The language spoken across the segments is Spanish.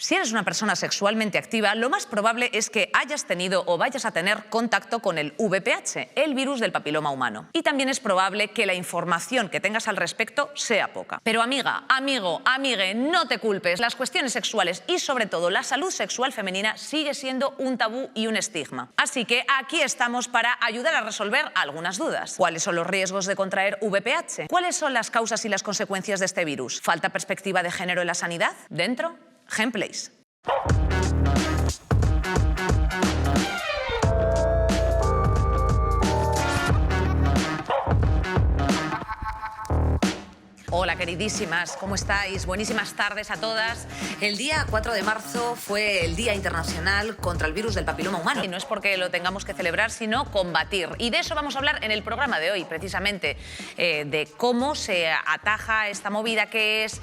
Si eres una persona sexualmente activa, lo más probable es que hayas tenido o vayas a tener contacto con el VPH, el virus del papiloma humano. Y también es probable que la información que tengas al respecto sea poca. Pero amiga, amigo, amigue, no te culpes. Las cuestiones sexuales y sobre todo la salud sexual femenina sigue siendo un tabú y un estigma. Así que aquí estamos para ayudar a resolver algunas dudas. ¿Cuáles son los riesgos de contraer VPH? ¿Cuáles son las causas y las consecuencias de este virus? ¿Falta perspectiva de género en la sanidad? ¿Dentro? Gameplays. Hola queridísimas, ¿cómo estáis? Buenísimas tardes a todas. El día 4 de marzo fue el Día Internacional contra el Virus del Papiloma Humano. Y no es porque lo tengamos que celebrar, sino combatir. Y de eso vamos a hablar en el programa de hoy, precisamente, de cómo se ataja esta movida que es...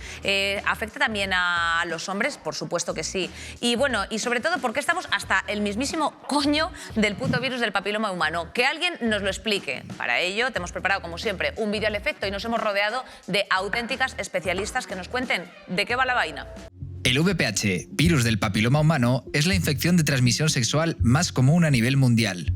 ¿Afecta también a los hombres? Por supuesto que sí. Y bueno, y sobre todo porque estamos hasta el mismísimo coño del puto virus del papiloma humano. Que alguien nos lo explique. Para ello te hemos preparado, como siempre, un vídeo al efecto y nos hemos rodeado de auténticas especialistas que nos cuenten de qué va la vaina. El VPH, virus del papiloma humano, es la infección de transmisión sexual más común a nivel mundial.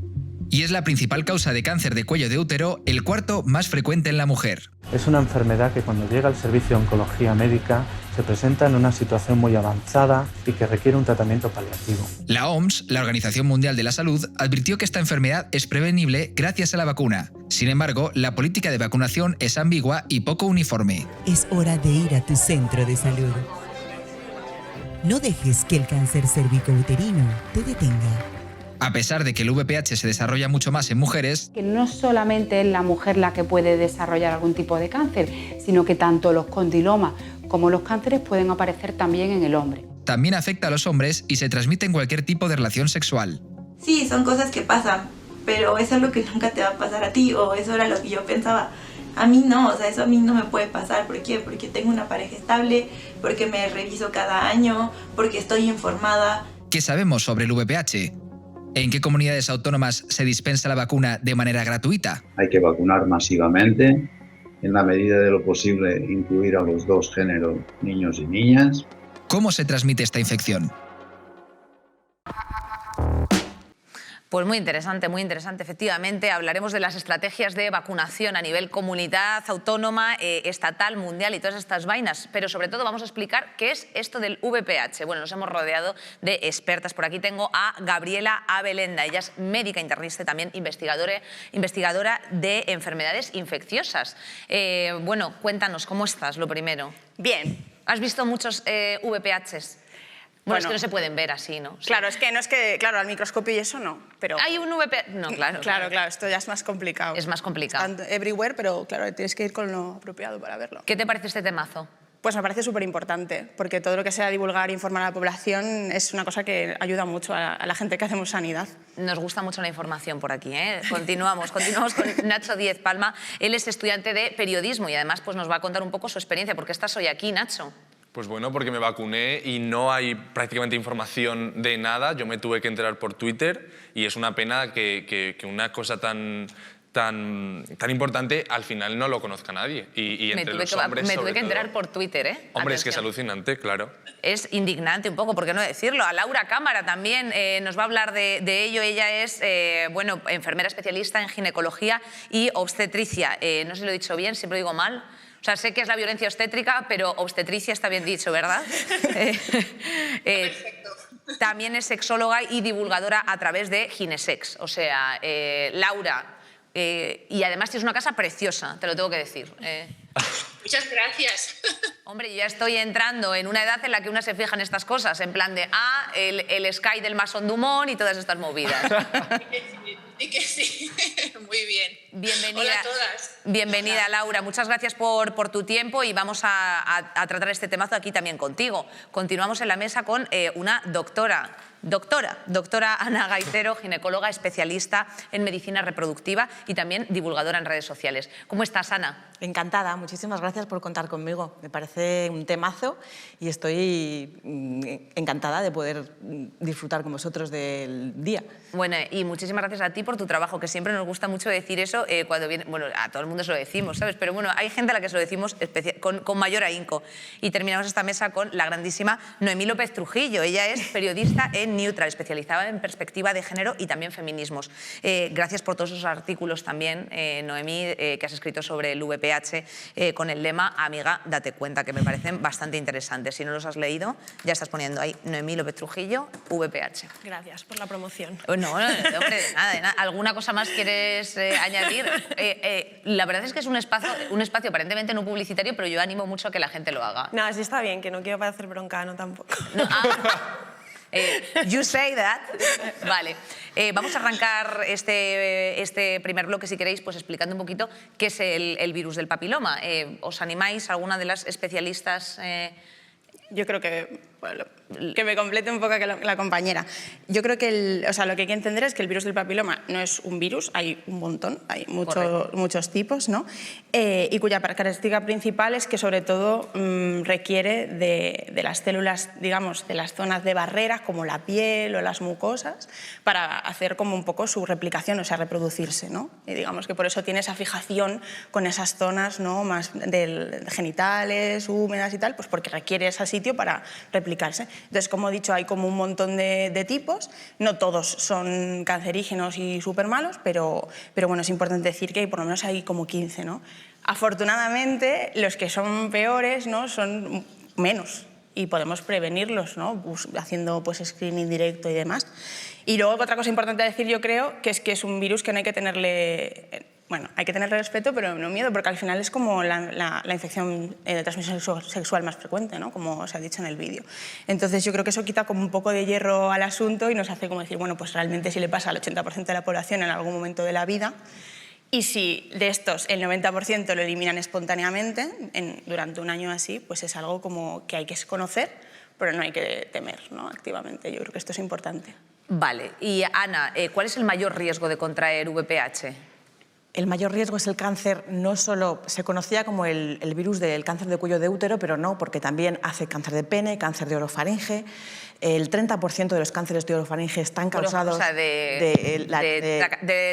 Y es la principal causa de cáncer de cuello de útero, el cuarto más frecuente en la mujer. Es una enfermedad que cuando llega al servicio de oncología médica se presenta en una situación muy avanzada y que requiere un tratamiento paliativo. La OMS, la Organización Mundial de la Salud, advirtió que esta enfermedad es prevenible gracias a la vacuna. Sin embargo, la política de vacunación es ambigua y poco uniforme. Es hora de ir a tu centro de salud. No dejes que el cáncer cervicouterino te detenga. A pesar de que el VPH se desarrolla mucho más en mujeres, que no solamente es la mujer la que puede desarrollar algún tipo de cáncer, sino que tanto los condilomas como los cánceres pueden aparecer también en el hombre. También afecta a los hombres y se transmite en cualquier tipo de relación sexual. Sí, son cosas que pasan, pero eso es lo que nunca te va a pasar a ti, o eso era lo que yo pensaba. A mí no, o sea, eso a mí no me puede pasar. ¿Por qué? Porque tengo una pareja estable, porque me reviso cada año, porque estoy informada. ¿Qué sabemos sobre el VPH? ¿En qué comunidades autónomas se dispensa la vacuna de manera gratuita? Hay que vacunar masivamente, en la medida de lo posible incluir a los dos géneros, niños y niñas. ¿Cómo se transmite esta infección? Pues muy interesante, efectivamente. Hablaremos de las estrategias de vacunación a nivel comunidad autónoma, estatal, mundial y todas estas vainas. Pero sobre todo vamos a explicar qué es esto del VPH. Bueno, nos hemos rodeado de expertas. Por aquí tengo a Gabriela Abelenda. Ella es médica internista y también investigadora de enfermedades infecciosas. Bueno, cuéntanos, ¿cómo estás, lo primero? Bien. ¿Has visto muchos VPHs? Bueno, es que no se pueden ver así, ¿no? Claro, es que no es que, claro, al microscopio y eso no, pero... ¿Hay un VPH? No, claro. Claro, esto ya es más complicado. Es más complicado. Están everywhere, pero claro, tienes que ir con lo apropiado para verlo. ¿Qué te parece este temazo? Pues me parece súper importante, porque todo lo que sea divulgar e informar a la población es una cosa que ayuda mucho a la gente que hacemos sanidad. Nos gusta mucho la información por aquí, ¿eh? Continuamos con Nacho Díez Palma. Él es estudiante de periodismo y además pues, nos va a contar un poco su experiencia. ¿Por qué estás hoy aquí, Nacho? Pues bueno, porque me vacuné y no hay prácticamente información de nada. Yo me tuve que enterar por Twitter y es una pena que una cosa tan importante al final no lo conozca nadie. Y entre los hombres, me tuve que enterar todo. por Twitter, ¿eh? Hombre, es que es alucinante, claro. Es indignante un poco, ¿por qué no decirlo? A Laura Cámara también nos va a hablar de ello. Ella es bueno, enfermera especialista en ginecología y obstetricia. No sé si lo he dicho bien, siempre digo mal. O sea, sé que es la violencia obstétrica, pero obstetricia está bien dicho, ¿verdad? Perfecto. También es sexóloga y divulgadora a través de Ginesex. O sea, Laura, y además tienes una casa preciosa, te lo tengo que decir. Muchas gracias. Hombre, yo ya estoy entrando en una edad en la que una se fija en estas cosas, en plan de, el Sky del Mason Dumont y todas estas movidas. Sí que sí. Muy bien. Bienvenida. Hola a todas. Bienvenida, Hola. Laura. Muchas gracias por tu tiempo y vamos a tratar este temazo aquí también contigo. Continuamos en la mesa con una doctora. Doctora Ana Gaitero, ginecóloga especialista en medicina reproductiva y también divulgadora en redes sociales. ¿Cómo estás, Ana? Encantada, muchísimas gracias por contar conmigo. Me parece un temazo y estoy encantada de poder disfrutar con vosotros del día. Bueno, y muchísimas gracias a ti por tu trabajo, que siempre nos gusta mucho decir eso cuando viene... Bueno, a todo el mundo se lo decimos, ¿sabes? Pero bueno, hay gente a la que se lo decimos con mayor ahínco. Y terminamos esta mesa con la grandísima Noemí López Trujillo. Ella es periodista en Neutral, especializada en perspectiva de género y también feminismos. Gracias por todos esos artículos también, Noemí, que has escrito sobre el VPH con el lema Amiga, date cuenta, que me parecen bastante interesantes. Si no los has leído, ya estás poniendo ahí Noemí López Trujillo, VPH. Gracias por la promoción. No, hombre, de nada. ¿Alguna cosa más quieres añadir? La verdad es que es un espacio aparentemente no publicitario, pero yo animo mucho a que la gente lo haga. No, sí está bien, que no quiero parecer broncano tampoco. No, you say that. Vale. Vamos a arrancar este primer bloque, si queréis, pues explicando un poquito qué es el virus del papiloma. ¿Os animáis? ¿Alguna de las especialistas? Yo creo que, bueno, que me complete un poco la compañera. Yo creo que lo que hay que entender es que el virus del papiloma no es un virus, hay un montón, hay muchos tipos, ¿no? Y cuya característica principal es que sobre todo requiere de las células, digamos, de las zonas de barreras como la piel o las mucosas para hacer como un poco su replicación, o sea, reproducirse, ¿no? Y digamos que por eso tiene esa fijación con esas zonas, ¿no?, más genitales, húmedas y tal, pues porque requiere ese sitio para replicarse. Entonces, como he dicho, hay como un montón de tipos, no todos son cancerígenos y súper malos, pero bueno, es importante decir que por lo menos hay como 15, ¿no? Afortunadamente, los que son peores, ¿no?, son menos y podemos prevenirlos, ¿no?, haciendo pues screening directo y demás. Y luego otra cosa importante a decir, yo creo, que es un virus que no hay que tenerle... Bueno, hay que tenerle respeto, pero no miedo, porque al final es como la infección de transmisión sexual más frecuente, ¿no?, como os ha dicho en el vídeo. Entonces yo creo que eso quita como un poco de hierro al asunto y nos hace como decir, bueno, pues realmente si le pasa al 80% de la población en algún momento de la vida, y si de estos el 90% lo eliminan espontáneamente durante un año así, pues es algo como que hay que conocer, pero no hay que temer, ¿no?, activamente. Yo creo que esto es importante. Vale. Y Ana, ¿cuál es el mayor riesgo de contraer VPH? El mayor riesgo es el cáncer, no solo se conocía como el virus del cáncer de cuello de útero, pero no, porque también hace cáncer de pene, cáncer de orofaringe. El 30% de los cánceres de orofaringe están causados... O sea, de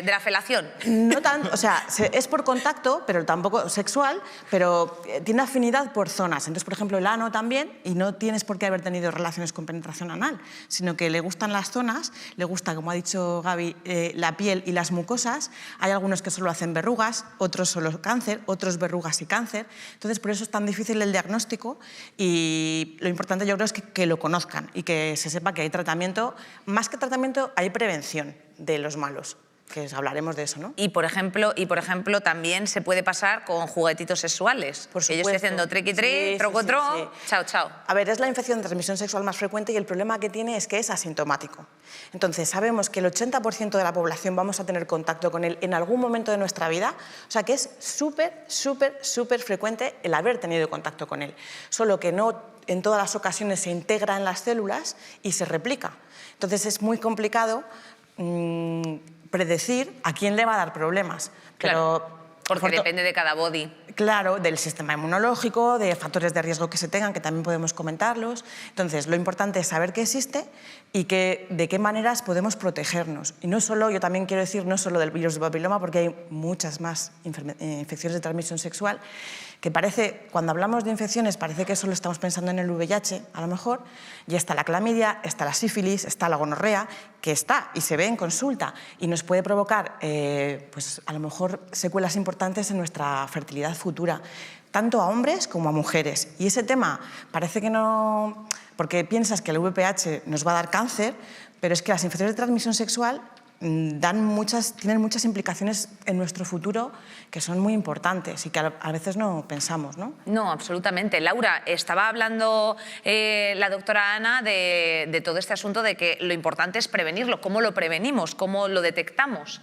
la felación. No tanto, o sea, es por contacto, pero tampoco sexual, pero tiene afinidad por zonas. Entonces, por ejemplo, el ano también, y no tienes por qué haber tenido relaciones con penetración anal, sino que le gustan las zonas, le gusta, como ha dicho Gaby, la piel y las mucosas. Hay algunos que solo hacen verrugas, otros solo cáncer, otros verrugas y cáncer. Entonces, por eso es tan difícil el diagnóstico y lo importante yo creo es que lo conozcan y que se sepa que hay tratamiento. Más que tratamiento, hay prevención de los malos, que hablaremos de eso, ¿no? Y por ejemplo, también se puede pasar con juguetitos sexuales. Por supuesto. Yo estoy haciendo triqui-tri, troco-tro, chao. A ver, es la infección de transmisión sexual más frecuente y el problema que tiene es que es asintomático. Entonces, sabemos que el 80% de la población vamos a tener contacto con él en algún momento de nuestra vida, o sea que es súper frecuente el haber tenido contacto con él. Solo que no en todas las ocasiones se integra en las células y se replica. Entonces, es muy complicado predecir a quién le va a dar problemas. Claro, pero, porque depende de cada body. Claro, del sistema inmunológico, de factores de riesgo que se tengan, que también podemos comentarlos. Entonces, lo importante es saber que existe y de qué maneras podemos protegernos. Y no solo, yo también quiero decir, no solo del virus del papiloma, porque hay muchas más infecciones de transmisión sexual, que parece, cuando hablamos de infecciones, parece que solo estamos pensando en el VIH, a lo mejor, y está la clamidia, está la sífilis, está la gonorrea, que está y se ve en consulta y nos puede provocar, pues a lo mejor, secuelas importantes en nuestra fertilidad futura, tanto a hombres como a mujeres. Y ese tema parece que no... porque piensas que el VPH nos va a dar cáncer, pero es que las infecciones de transmisión sexual tienen muchas implicaciones en nuestro futuro que son muy importantes y que a veces no pensamos, ¿no? No, absolutamente. Laura, estaba hablando la doctora Ana de todo este asunto de que lo importante es prevenirlo. ¿Cómo lo prevenimos? ¿Cómo lo detectamos?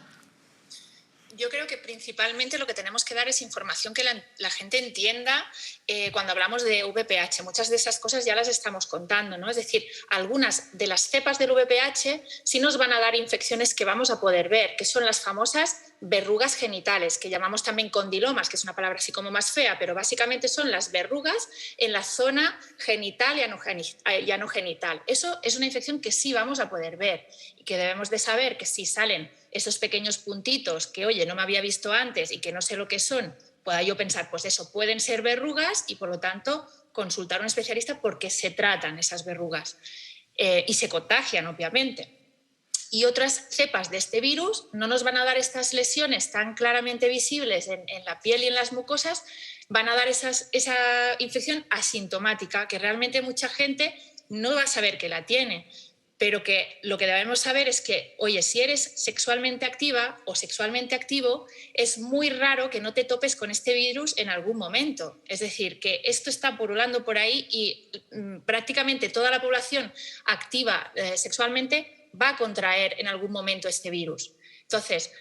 Yo creo que principalmente lo que tenemos que dar es información que la gente entienda cuando hablamos de VPH. Muchas de esas cosas ya las estamos contando, ¿no? Es decir, algunas de las cepas del VPH sí nos van a dar infecciones que vamos a poder ver, que son las famosas verrugas genitales, que llamamos también condilomas, que es una palabra así como más fea, pero básicamente son las verrugas en la zona genital y anogenital. Eso es una infección que sí vamos a poder ver y que debemos de saber que si salen esos pequeños puntitos que, oye, no me había visto antes y que no sé lo que son, pueda yo pensar, pues eso, pueden ser verrugas y por lo tanto consultar a un especialista porque se tratan esas verrugas y se contagian, obviamente. Y otras cepas de este virus no nos van a dar estas lesiones tan claramente visibles en la piel y en las mucosas, van a dar esa infección asintomática, que realmente mucha gente no va a saber que la tiene, pero que lo que debemos saber es que, oye, si eres sexualmente activa o sexualmente activo, es muy raro que no te topes con este virus en algún momento. Es decir, que esto está pululando por ahí y prácticamente toda la población activa sexualmente va a contraer en algún momento este virus. Entonces,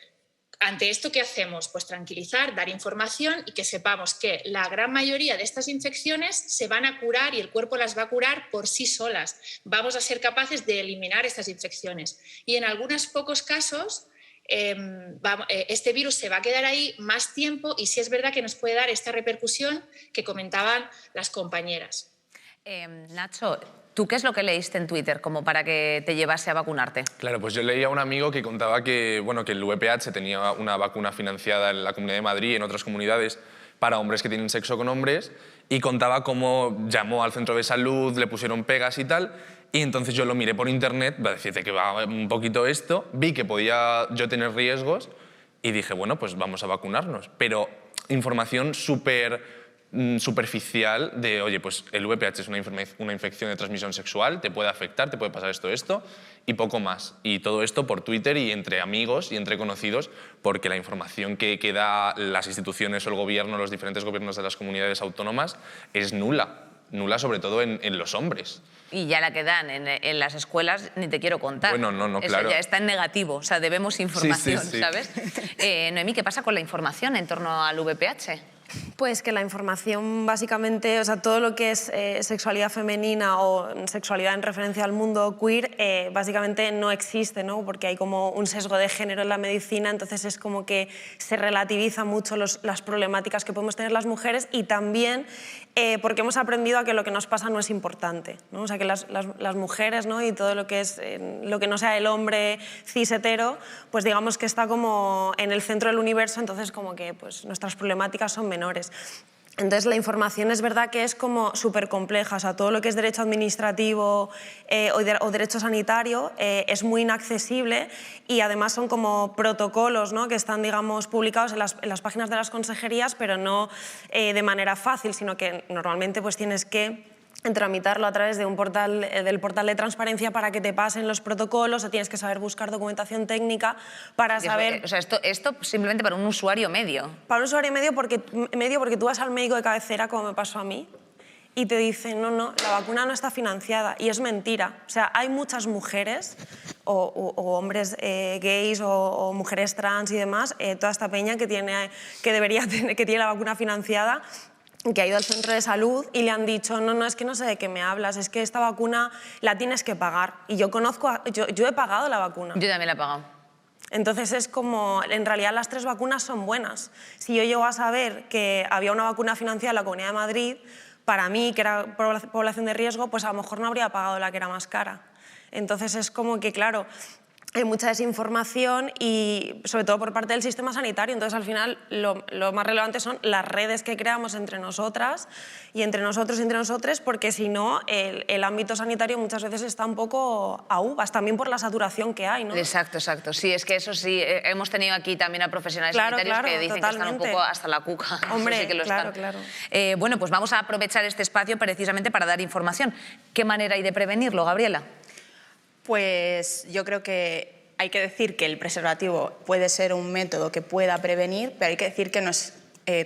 ante esto, ¿qué hacemos? Pues tranquilizar, dar información y que sepamos que la gran mayoría de estas infecciones se van a curar y el cuerpo las va a curar por sí solas. Vamos a ser capaces de eliminar estas infecciones. Y en algunos pocos casos, este virus se va a quedar ahí más tiempo y sí es verdad que nos puede dar esta repercusión que comentaban las compañeras. Nacho, ¿tú qué es lo que leíste en Twitter como para que te llevase a vacunarte? Claro, pues yo leí a un amigo que contaba que, bueno, que el VPH tenía una vacuna financiada en la Comunidad de Madrid y en otras comunidades para hombres que tienen sexo con hombres y contaba cómo llamó al centro de salud, le pusieron pegas y tal. Y entonces yo lo miré por internet, para decirte que va un poquito esto, vi que podía yo tener riesgos y dije, bueno, pues vamos a vacunarnos. Pero información súper superficial de, oye, pues el VPH es una infección de transmisión sexual, te puede afectar, te puede pasar esto, y poco más. Y todo esto por Twitter y entre amigos y entre conocidos, porque la información que da las instituciones o el gobierno, los diferentes gobiernos de las comunidades autónomas, es nula sobre todo en los hombres. Y ya la que dan en las escuelas ni te quiero contar. Bueno, no, eso claro. Ya está en negativo, o sea, debemos información, sí. ¿sabes? Noemí, ¿qué pasa con la información en torno al VPH? Pues que la información básicamente, o sea, todo lo que es sexualidad femenina o sexualidad en referencia al mundo queer, básicamente no existe, ¿no? Porque hay como un sesgo de género en la medicina, entonces es como que se relativiza mucho las problemáticas que podemos tener las mujeres y también porque hemos aprendido a que lo que nos pasa no es importante, ¿no? O sea, que las mujeres, ¿no? Y todo lo que es lo que no sea el hombre cis hetero, pues digamos que está como en el centro del universo, entonces como que pues, nuestras problemáticas son menores. Entonces la información es verdad que es como súper compleja, o sea, todo lo que es derecho administrativo o derecho sanitario es muy inaccesible y además son como protocolos, ¿no? Que están, digamos, publicados en las páginas de las consejerías, pero no de manera fácil, sino que normalmente pues tienes que tramitarlo a través de un portal, del portal de transparencia para que te pasen los protocolos o tienes que saber buscar documentación técnica para saber... O sea, esto simplemente para un usuario medio. Para un usuario medio porque tú vas al médico de cabecera, como me pasó a mí, y te dicen, no, la vacuna no está financiada. Y es mentira. O sea, hay muchas mujeres o hombres gays o mujeres trans y demás, toda esta peña que tiene la vacuna financiada, que ha ido al centro de salud y le han dicho, no, es que no sé de qué me hablas, es que esta vacuna la tienes que pagar. Y yo he pagado la vacuna. Yo también la he pagado. Entonces es como, en realidad las 3 vacunas son buenas. Si yo llego a saber que había una vacuna financiada en la Comunidad de Madrid, para mí, que era población de riesgo, pues a lo mejor no habría pagado la que era más cara. Entonces es como que, claro, hay mucha desinformación y sobre todo por parte del sistema sanitario. Entonces al final lo más relevante son las redes que creamos entre nosotras y entre nosotros y entre nosotros, porque si no el ámbito sanitario muchas veces está un poco a uvas, también por la saturación que hay, ¿no? Exacto. Sí, es que eso sí, hemos tenido aquí también a profesionales sanitarios que dicen totalmente. que están un poco hasta la cuca. Hombre, sí que lo claro. Bueno, pues vamos a aprovechar este espacio precisamente para dar información. ¿Qué manera hay de prevenirlo, Gabriela? Pues yo creo que hay que decir que el preservativo puede ser un método que pueda prevenir, pero hay que decir que no es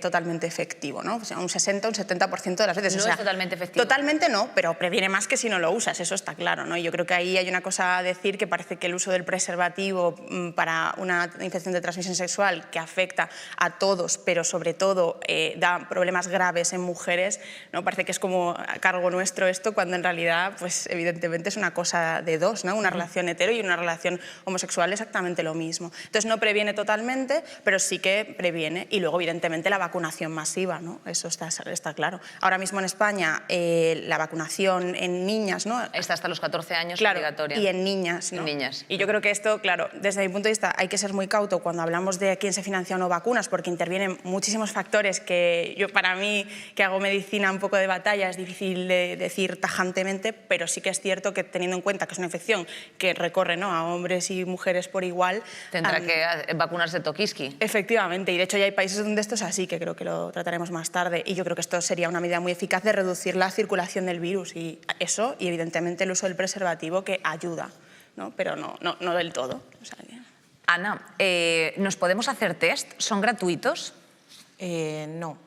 totalmente efectivo, ¿no? O sea, un 60, un 70% de las veces. No o sea, es totalmente efectivo. Totalmente no, pero previene más que si no lo usas, eso está claro, ¿no? Y yo creo que ahí hay una cosa a decir, que parece que el uso del preservativo para una infección de transmisión sexual que afecta a todos, pero sobre todo da problemas graves en mujeres, ¿no? Parece que es como a cargo nuestro esto, cuando en realidad, pues evidentemente es una cosa de dos, ¿no? Una relación hetero y una relación homosexual exactamente lo mismo. Entonces no previene totalmente, pero sí que previene. Y luego, evidentemente, la vacunación masiva, ¿no? Eso está claro. Ahora mismo en España la vacunación en niñas, ¿no? Está hasta los 14 años, claro, obligatoria. y en niñas, ¿no? En niñas. Y yo creo que esto, claro, desde mi punto de vista hay que ser muy cauto cuando hablamos de quién se financia o no vacunas, porque intervienen muchísimos factores que yo, para mí, que hago medicina un poco de batalla, es difícil de decir tajantemente, pero sí que es cierto que, teniendo en cuenta que es una infección que recorre, ¿no?, a hombres y mujeres por igual... Tendrá que vacunarse Tokiski. Efectivamente, y de hecho ya hay países donde esto es así, que creo que lo trataremos más tarde, y yo creo que esto sería una medida muy eficaz de reducir la circulación del virus, y eso, y evidentemente el uso del preservativo, que ayuda, ¿no? Pero no del todo. O sea, que... Ana, ¿nos podemos hacer test? ¿Son gratuitos? No.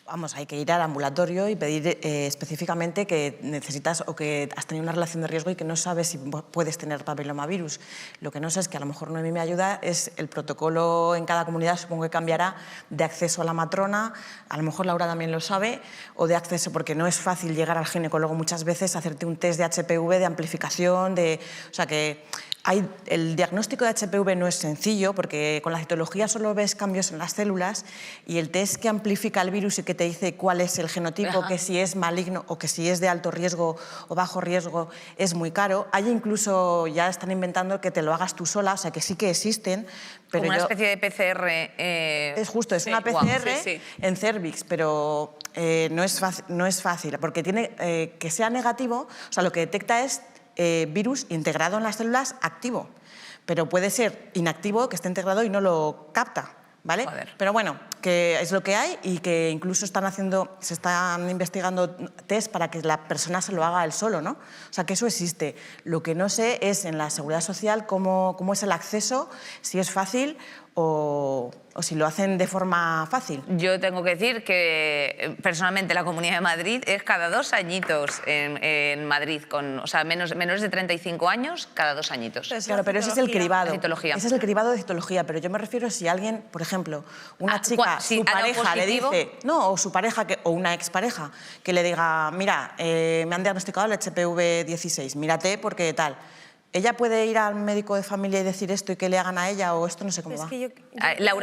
Vamos, hay que ir al ambulatorio y pedir específicamente que necesitas o que has tenido una relación de riesgo y que no sabes si puedes tener papilomavirus. Lo que no sé es que a lo mejor Noemí me ayuda, es el protocolo en cada comunidad, supongo que cambiará, de acceso a la matrona, a lo mejor Laura también lo sabe, o de acceso, porque no es fácil llegar al ginecólogo muchas veces, hacerte un test de HPV, de amplificación, o sea que... el diagnóstico de HPV no es sencillo porque con la citología solo ves cambios en las células y el test que amplifica el virus y que te dice cuál es el genotipo, que si es maligno o que si es de alto riesgo o bajo riesgo, es muy caro. Hay incluso, ya están inventando que te lo hagas tú sola, o sea que sí que existen. Pero como una especie de PCR. Es justo, es una PCR en cervix, pero no es fácil porque tiene que sea negativo, o sea, lo que detecta es virus integrado en las células activo, pero puede ser inactivo, que esté integrado y no lo capta, ¿vale? Pero bueno, que es lo que hay y que incluso se están investigando test para que la persona se lo haga él solo, ¿no? O sea, que eso existe. Lo que no sé es en la seguridad social cómo es el acceso, si es fácil o si lo hacen de forma fácil. Yo tengo que decir que personalmente la Comunidad de Madrid es cada 2 añitos en Madrid, o sea, menores de 35 años cada 2 añitos. Claro, pero ese es el cribado. Citología. Ese es el cribado de citología, pero yo me refiero si alguien, por ejemplo, una chica, su pareja le dice, no, o su pareja o una expareja que le diga, mira, me han diagnosticado el HPV 16, mírate porque tal. ¿Ella puede ir al médico de familia y decir esto y que le hagan a ella o esto no sé cómo va?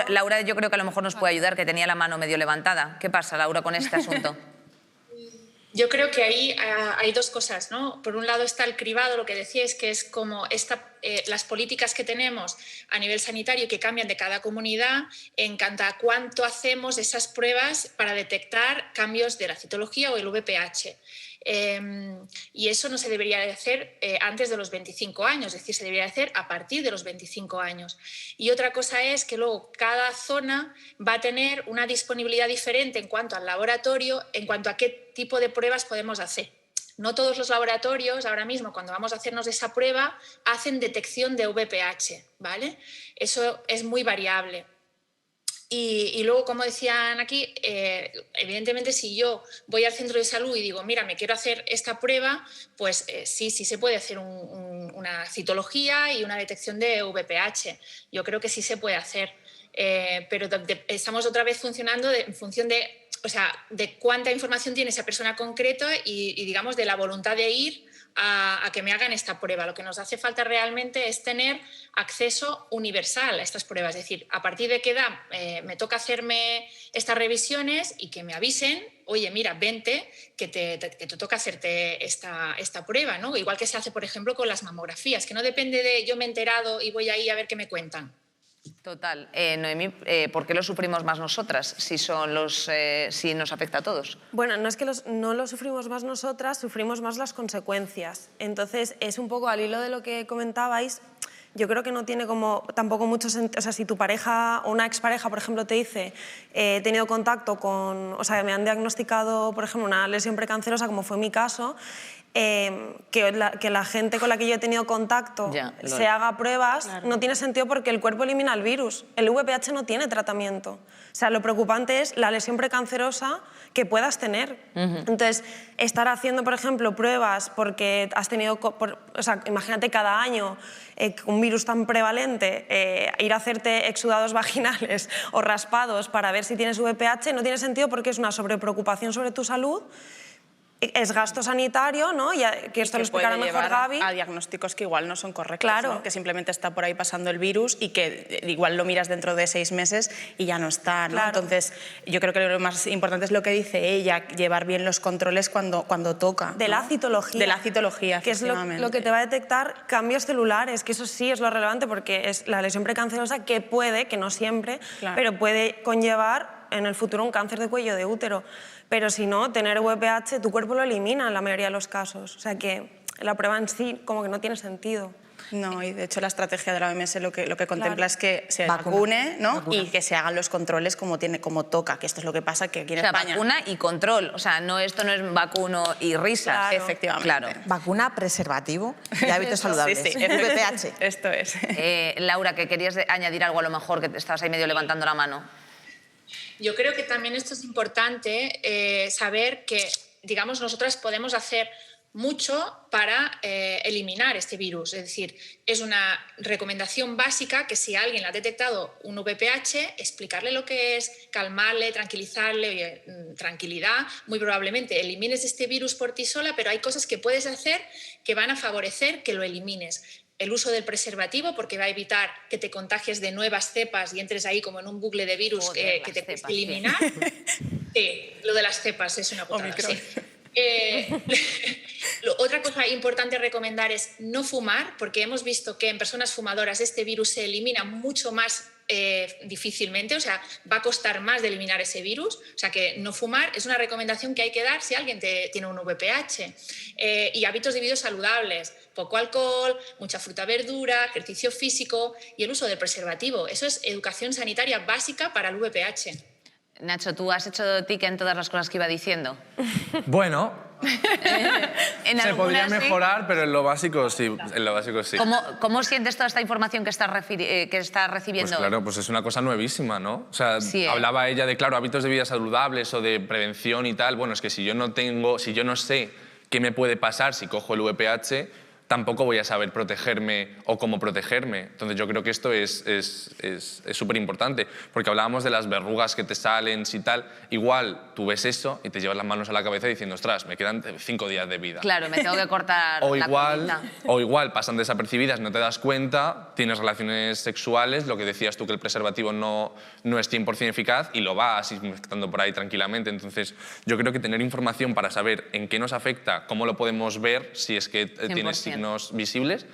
Laura, yo creo que a lo mejor nos puede ayudar, que tenía la mano medio levantada. ¿Qué pasa, Laura, con este asunto? Yo creo que ahí hay dos cosas, ¿no? Por un lado está el cribado, lo que decíais, que es como las políticas que tenemos a nivel sanitario que cambian de cada comunidad en cuanto a cuánto hacemos esas pruebas para detectar cambios de la citología o el VPH. Y eso no se debería de hacer antes de los 25 años, es decir, se debería de hacer a partir de los 25 años. Y otra cosa es que luego cada zona va a tener una disponibilidad diferente en cuanto al laboratorio, en cuanto a qué tipo de pruebas podemos hacer. No todos los laboratorios ahora mismo, cuando vamos a hacernos esa prueba, hacen detección de VPH, ¿vale? Eso es muy variable. Y luego, como decían aquí, evidentemente si yo voy al centro de salud y digo, mira, me quiero hacer esta prueba, pues sí se puede hacer una citología y una detección de VPH. Yo creo que sí se puede hacer, pero estamos otra vez funcionando en función de, o sea, de cuánta información tiene esa persona concreta y digamos, de la voluntad de ir a que me hagan esta prueba. Lo que nos hace falta realmente es tener acceso universal a estas pruebas, es decir, a partir de qué edad me toca hacerme estas revisiones y que me avisen, oye, mira, vente, que te toca hacerte esta prueba, ¿no? Igual que se hace, por ejemplo, con las mamografías, que no depende de yo me he enterado y voy ahí a ver qué me cuentan. Total. Noemí, ¿por qué lo sufrimos más nosotras si nos afecta a todos? Bueno, no es que no lo sufrimos más nosotras, sufrimos más las consecuencias. Entonces, es un poco al hilo de lo que comentabais. Yo creo que no tiene como tampoco mucho sentido, o sea, si tu pareja o una expareja, por ejemplo, te dice he tenido contacto con, o sea, me han diagnosticado, por ejemplo, una lesión precancerosa, como fue mi caso, que la gente con la que yo he tenido contacto se haga pruebas, no tiene sentido porque el cuerpo elimina el virus. El VPH no tiene tratamiento. O sea, lo preocupante es la lesión precancerosa que puedas tener. Entonces, estar haciendo, por ejemplo, pruebas porque has tenido... o sea, imagínate cada año un virus tan prevalente, ir a hacerte exudados vaginales o raspados para ver si tienes VPH no tiene sentido porque es una sobrepreocupación sobre tu salud. Es gasto sanitario, ¿no? Que esto lo explicará mejor Gaby. A diagnósticos que igual no son correctos, ¿no? Que simplemente está por ahí pasando el virus y que igual lo miras dentro de 6 meses y ya no está, ¿no? Entonces, yo creo que lo más importante es lo que dice ella, llevar bien los controles cuando toca. De la citología. De la citología, que es lo que te va a detectar cambios celulares, que eso sí es lo relevante porque es la lesión precancerosa que puede, que no siempre, pero puede conllevar en el futuro un cáncer de cuello de útero. Pero si no, tener VPH, tu cuerpo lo elimina en la mayoría de los casos. O sea que la prueba en sí como que no tiene sentido. No, y de hecho la estrategia de la OMS lo que contempla es que se vacune, ¿no? Y que se hagan los controles como toca, que esto es lo que pasa que aquí en España... vacuna y control, o sea, esto no es vacuno y risas. Efectivamente. Claro. Vacuna, preservativo y hábitos saludables. Sí, VPH. Esto es. Laura, que querías añadir algo a lo mejor, que estabas ahí medio levantando la mano. Yo creo que también esto es importante, saber que, digamos, nosotras podemos hacer mucho para eliminar este virus. Es decir, es una recomendación básica que si alguien le ha detectado un VPH, explicarle lo que es, calmarle, tranquilizarle, oye, tranquilidad, muy probablemente elimines este virus por ti sola, pero hay cosas que puedes hacer que van a favorecer que lo elimines. El uso del preservativo, porque va a evitar que te contagies de nuevas cepas y entres ahí como en un bucle de virus que te puedes eliminar. Sí, lo de las cepas es una putada. Otra cosa importante a recomendar es no fumar, porque hemos visto que en personas fumadoras este virus se elimina mucho más difícilmente, o sea, va a costar más de eliminar ese virus, o sea que no fumar es una recomendación que hay que dar si alguien tiene un VPH. Y hábitos de vida saludables, poco alcohol, mucha fruta, verdura, ejercicio físico y el uso del preservativo. Eso es educación sanitaria básica para el VPH. Nacho, ¿tú has hecho tic en todas las cosas que iba diciendo? Bueno, se podría mejorar, sí, pero en lo básico sí. ¿Cómo sientes toda esta información que estás recibiendo? Pues claro, pues es una cosa nuevísima, ¿no? O sea, sí, hablaba ella de, claro, hábitos de vida saludables o de prevención y tal. Bueno, es que si yo no sé qué me puede pasar si cojo el VPH, tampoco voy a saber protegerme o cómo protegerme. Entonces yo creo que esto es súper importante, porque hablábamos de las verrugas que te salen y tal. Igual tú ves eso y te llevas las manos a la cabeza diciendo, ostras, me quedan 5 días de vida. Claro, me tengo que cortar la columna. O igual pasan desapercibidas, no te das cuenta, tienes relaciones sexuales, lo que decías tú que el preservativo no es 100% eficaz y lo vas infectando por ahí tranquilamente. Entonces yo creo que tener información para saber en qué nos afecta, cómo lo podemos ver, si es que tienes signos visibles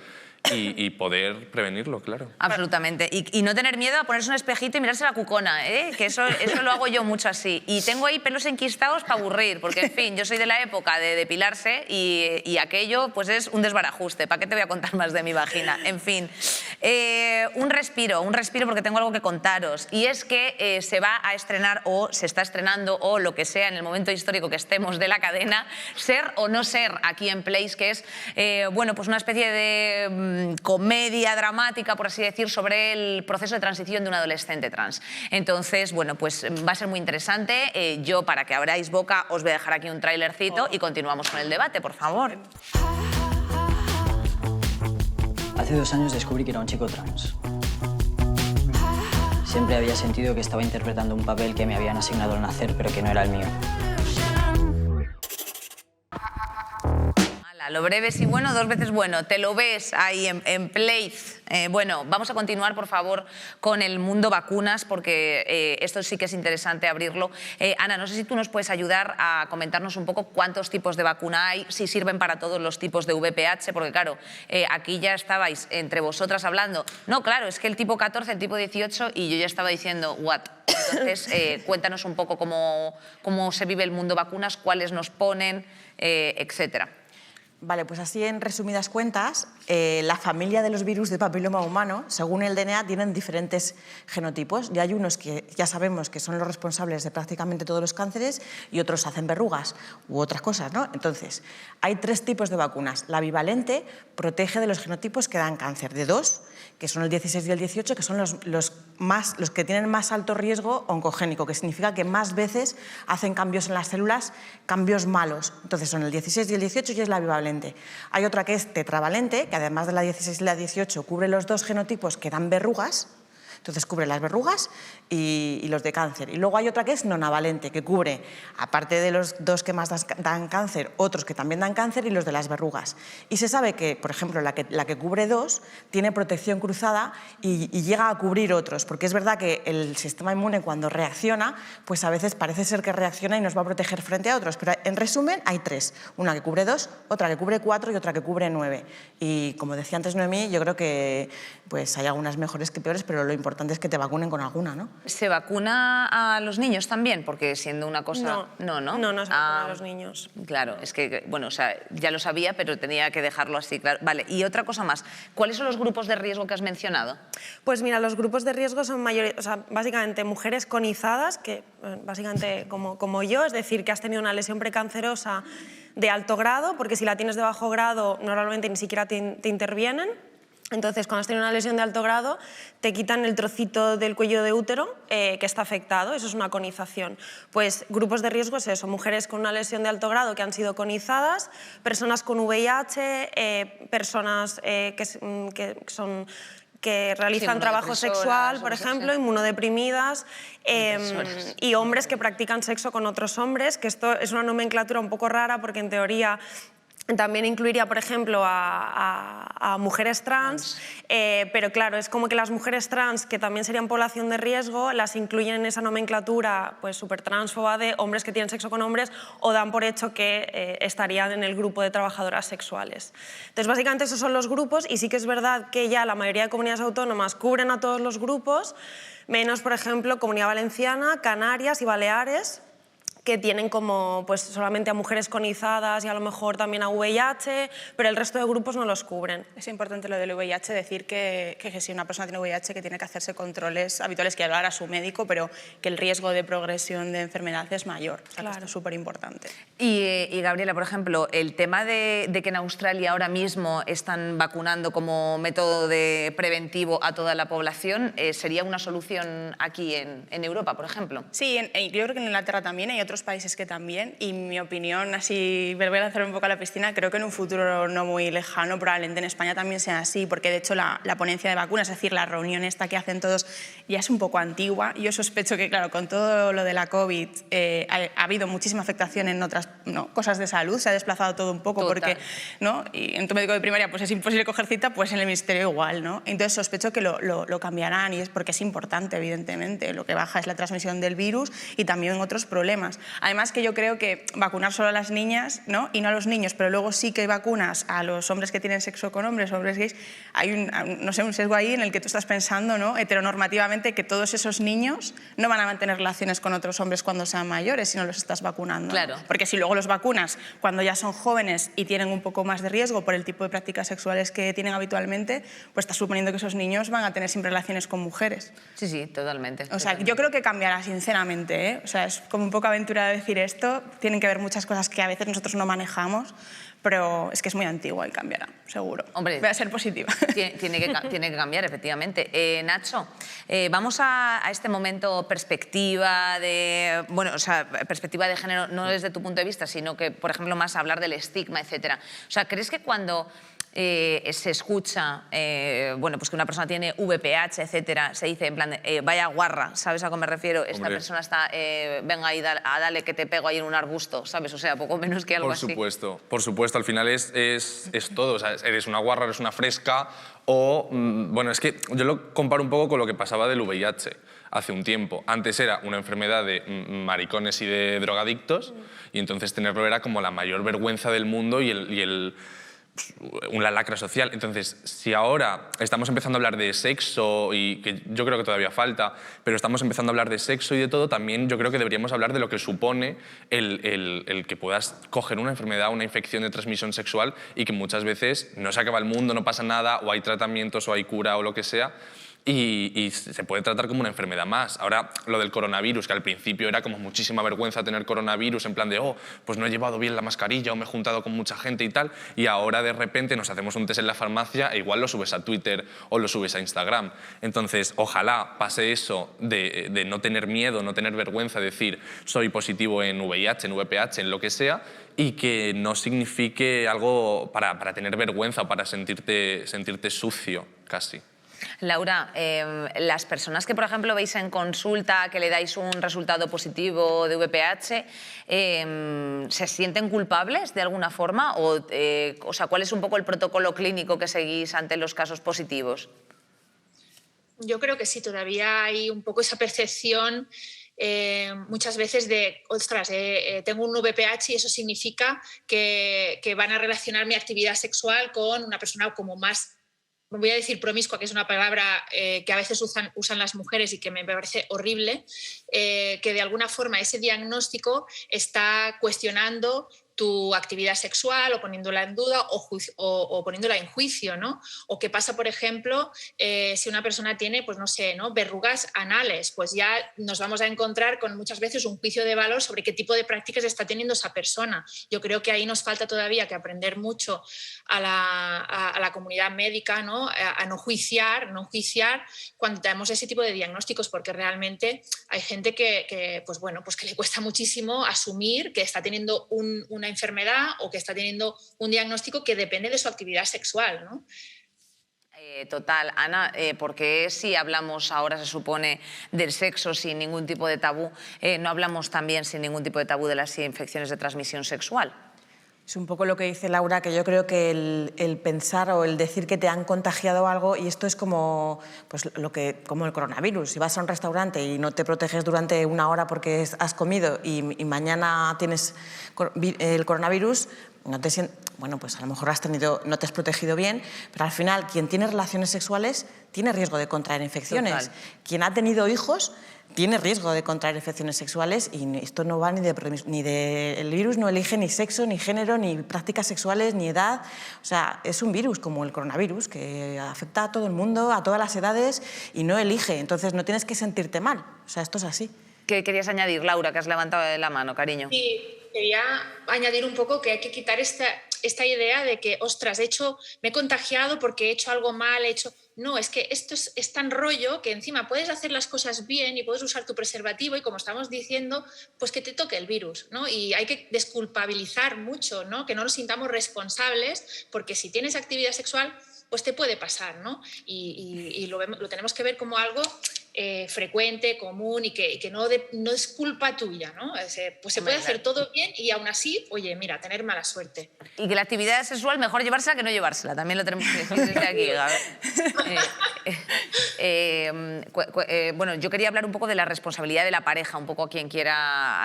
y poder prevenirlo, claro. Absolutamente. Y no tener miedo a ponerse un espejito y mirarse la cucona, ¿eh? Que eso lo hago yo mucho así. Y tengo ahí pelos enquistados para aburrir, porque, en fin, yo soy de la época de depilarse y aquello pues es un desbarajuste. ¿Para qué te voy a contar más de mi vagina? En fin, un respiro porque tengo algo que contaros. Y es que se va a estrenar o se está estrenando o lo que sea en el momento histórico que estemos de la cadena, Ser o no ser, aquí en Place, que es bueno, pues una especie de comedia dramática, por así decir, sobre el proceso de transición de un adolescente trans. Entonces, bueno, pues va a ser muy interesante. Yo, para que abráis boca, os voy a dejar aquí un tráilercito y continuamos con el debate, por favor. Hace 2 años descubrí que era un chico trans. Siempre había sentido que estaba interpretando un papel que me habían asignado al nacer, pero que no era el mío. Lo breve es y bueno, 2 veces bueno. Te lo ves ahí en Place. Bueno, vamos a continuar, por favor, con el mundo vacunas, porque esto sí que es interesante abrirlo. Ana, no sé si tú nos puedes ayudar a comentarnos un poco cuántos tipos de vacuna hay, si sirven para todos los tipos de VPH, porque claro, aquí ya estabais entre vosotras hablando. No, claro, es que el tipo 14, el tipo 18, y yo ya estaba diciendo, what? Entonces, cuéntanos un poco cómo se vive el mundo vacunas, cuáles nos ponen, etcétera. Vale, pues así en resumidas cuentas, la familia de los virus de papiloma humano, según el DNA, tienen diferentes genotipos y hay unos que ya sabemos que son los responsables de prácticamente todos los cánceres y otros hacen verrugas u otras cosas, ¿no? Entonces, hay 3 tipos de vacunas. La bivalente protege de los genotipos que dan cáncer, de 2, que son el 16 y el 18, que son los que tienen más alto riesgo oncogénico, que significa que más veces hacen cambios en las células, cambios malos. Entonces son el 16 y el 18 y es la bivalente. Hay otra que es tetravalente, que además de la 16 y la 18 cubre los 2 genotipos que dan verrugas, entonces cubre las verrugas y los de cáncer. Y luego hay otra que es nonavalente, que cubre, aparte de los 2 que más dan cáncer, otros que también dan cáncer y los de las verrugas. Y se sabe que, por ejemplo, la que cubre 2 tiene protección cruzada y llega a cubrir otros, porque es verdad que el sistema inmune cuando reacciona, pues a veces parece ser que reacciona y nos va a proteger frente a otros, pero en resumen hay 3, una que cubre 2, otra que cubre 4 y otra que cubre 9. Y como decía antes Noemí, yo creo que pues hay algunas mejores que peores, pero lo importante es que te vacunen con alguna, ¿no? ¿Se vacuna a los niños también? Porque siendo una cosa... No se vacuna a los niños. Claro, es que, bueno, o sea, ya lo sabía, pero tenía que dejarlo así, claro. Vale, y otra cosa más, ¿cuáles son los grupos de riesgo que has mencionado? Pues mira, los grupos de riesgo son básicamente mujeres conizadas, que básicamente como yo, es decir, que has tenido una lesión precancerosa de alto grado, porque si la tienes de bajo grado normalmente ni siquiera te intervienen. Entonces, cuando has tenido una lesión de alto grado, te quitan el trocito del cuello de útero que está afectado, eso es una conización. Pues grupos de riesgo es eso, mujeres con una lesión de alto grado que han sido conizadas, personas con VIH, personas que realizan trabajo sexual, por ejemplo, inmunodeprimidas, y hombres que practican sexo con otros hombres, que esto es una nomenclatura un poco rara porque en teoría también incluiría, por ejemplo, a mujeres trans, pero claro, es como que las mujeres trans, que también serían población de riesgo, las incluyen en esa nomenclatura pues súper transfoba de hombres que tienen sexo con hombres o dan por hecho que estarían en el grupo de trabajadoras sexuales. Entonces, básicamente esos son los grupos y sí que es verdad que ya la mayoría de comunidades autónomas cubren a todos los grupos, menos, por ejemplo, Comunidad Valenciana, Canarias y Baleares, que tienen como pues solamente a mujeres conizadas y a lo mejor también a VIH, pero el resto de grupos no los cubren. Es importante lo del VIH, decir que si una persona tiene VIH que tiene que hacerse controles habituales, que hablar a su médico, pero que el riesgo de progresión de enfermedad es mayor. O sea, claro. Esto es súper importante. Y Gabriela, por ejemplo, el tema de que en Australia ahora mismo están vacunando como método de preventivo a toda la población, ¿sería una solución aquí en Europa, por ejemplo? Sí, yo creo que en Inglaterra también hay otros países que también, y mi opinión, así me voy a lanzar un poco a la piscina, creo que en un futuro no muy lejano probablemente en España también sea así, porque de hecho la ponencia de vacunas, es decir, la reunión esta que hacen todos, ya es un poco antigua. Yo sospecho que, claro, con todo lo de la COVID ha habido muchísima afectación en otras cosas de salud, se ha desplazado todo un poco. Total. Porque, ¿no? Y en tu médico de primaria pues es imposible coger cita, pues en el ministerio igual, ¿no? Entonces sospecho que lo cambiarán y es porque es importante, evidentemente, lo que baja es la transmisión del virus y también otros problemas. Además que yo creo que vacunar solo a las niñas, ¿no? Y no a los niños, pero luego sí que vacunas a los hombres que tienen sexo con hombres, hombres gays, hay un sesgo ahí en el que tú estás pensando, ¿no? Heteronormativamente, que todos esos niños no van a mantener relaciones con otros hombres cuando sean mayores si no los estás vacunando. Claro. Porque si luego los vacunas cuando ya son jóvenes y tienen un poco más de riesgo por el tipo de prácticas sexuales que tienen habitualmente, pues estás suponiendo que esos niños van a tener siempre relaciones con mujeres. Sí, sí, totalmente. O sea, yo creo que cambiará, sinceramente, ¿eh? O sea, es como un poco aventura decir esto, tienen que haber muchas cosas que a veces nosotros no manejamos, pero es que es muy antiguo y cambiará, seguro. Hombre, voy a ser positiva. Tiene que cambiar, efectivamente. Nacho, vamos a este momento perspectiva de, bueno, o sea, perspectiva de género, no desde tu punto de vista, sino que, por ejemplo, más hablar del estigma, etcétera. O sea, ¿crees que cuando se escucha, bueno, pues que una persona tiene VPH, etcétera, se dice en plan, vaya guarra, ¿sabes a qué me refiero? Esta persona está, venga ahí, dale que te pego ahí en un arbusto, ¿sabes? O sea, poco menos que algo así. Por supuesto, al final es todo, o sea, eres una guarra, eres una fresca, o, bueno, es que yo lo comparo un poco con lo que pasaba del VIH hace un tiempo. Antes era una enfermedad de maricones y de drogadictos, y entonces tenerlo era como la mayor vergüenza del mundo y el una lacra social. Entonces, si ahora estamos empezando a hablar de sexo, y que yo creo que todavía falta, pero estamos empezando a hablar de sexo y de todo, también yo creo que deberíamos hablar de lo que supone el que puedas coger una enfermedad, una infección de transmisión sexual, y que muchas veces no se acaba el mundo, no pasa nada, o hay tratamientos o hay cura o lo que sea, y se puede tratar como una enfermedad más. Ahora, lo del coronavirus, que al principio era como muchísima vergüenza tener coronavirus, en plan de, oh, pues no he llevado bien la mascarilla o me he juntado con mucha gente y tal, y ahora de repente nos hacemos un test en la farmacia e igual lo subes a Twitter o lo subes a Instagram. Entonces, ojalá pase eso de no tener miedo, no tener vergüenza, decir, soy positivo en VIH, en VPH, en lo que sea, y que no signifique algo para tener vergüenza o para sentirte sucio, casi. Laura, las personas que, por ejemplo, veis en consulta que le dais un resultado positivo de VPH, ¿se sienten culpables de alguna forma? O sea, ¿cuál es un poco el protocolo clínico que seguís ante los casos positivos? Yo creo que sí, todavía hay un poco esa percepción muchas veces de, ostras, tengo un VPH y eso significa que van a relacionar mi actividad sexual con una persona como más, voy a decir promiscua, que es una palabra que a veces usan las mujeres y que me parece horrible, que de alguna forma ese diagnóstico está cuestionando tu actividad sexual o poniéndola en duda o poniéndola en juicio, ¿no? O qué pasa, por ejemplo, si una persona tiene, pues no sé, ¿no?, verrugas anales, pues ya nos vamos a encontrar con muchas veces un juicio de valor sobre qué tipo de prácticas está teniendo esa persona. Yo creo que ahí nos falta todavía que aprender mucho a la comunidad médica, ¿no?, a no juiciar cuando tenemos ese tipo de diagnósticos, porque realmente hay gente que pues bueno, pues que le cuesta muchísimo asumir que está teniendo una enfermedad o que está teniendo un diagnóstico que depende de su actividad sexual, ¿no? Total. Ana, ¿por qué si hablamos ahora, se supone, del sexo sin ningún tipo de tabú, no hablamos también sin ningún tipo de tabú de las infecciones de transmisión sexual? Es un poco lo que dice Laura, que yo creo que el pensar o el decir que te han contagiado algo, y esto es como, pues, como el coronavirus. Si vas a un restaurante y no te proteges durante una hora porque has comido y mañana tienes el coronavirus, bueno, pues a lo mejor no te has protegido bien, pero al final quien tiene relaciones sexuales tiene riesgo de contraer infecciones. Total. Quien ha tenido hijos tiene riesgo de contraer infecciones sexuales, y esto no va el virus no elige ni sexo, ni género, ni prácticas sexuales, ni edad. O sea, es un virus como el coronavirus que afecta a todo el mundo, a todas las edades, y no elige. Entonces no tienes que sentirte mal. O sea, esto es así. ¿Qué querías añadir, Laura, que has levantado la mano, cariño? Sí, quería añadir un poco que hay que quitar esta idea de que, ostras, me he contagiado porque he hecho algo mal, No, es que esto es tan rollo que encima puedes hacer las cosas bien y puedes usar tu preservativo y, como estamos diciendo, pues que te toque el virus, ¿no? Y hay que desculpabilizar mucho, ¿no? Que no nos sintamos responsables, porque si tienes actividad sexual, pues te puede pasar, ¿no? Y lo tenemos que ver como algo frecuente, común, y que no es culpa tuya, ¿no? Pues se puede hacer todo bien y aún así, oye, mira, tener mala suerte. Y que la actividad sexual mejor llevársela que no llevársela, también lo tenemos que decir desde aquí. Bueno, yo quería hablar un poco de la responsabilidad de la pareja, un poco a quien quiera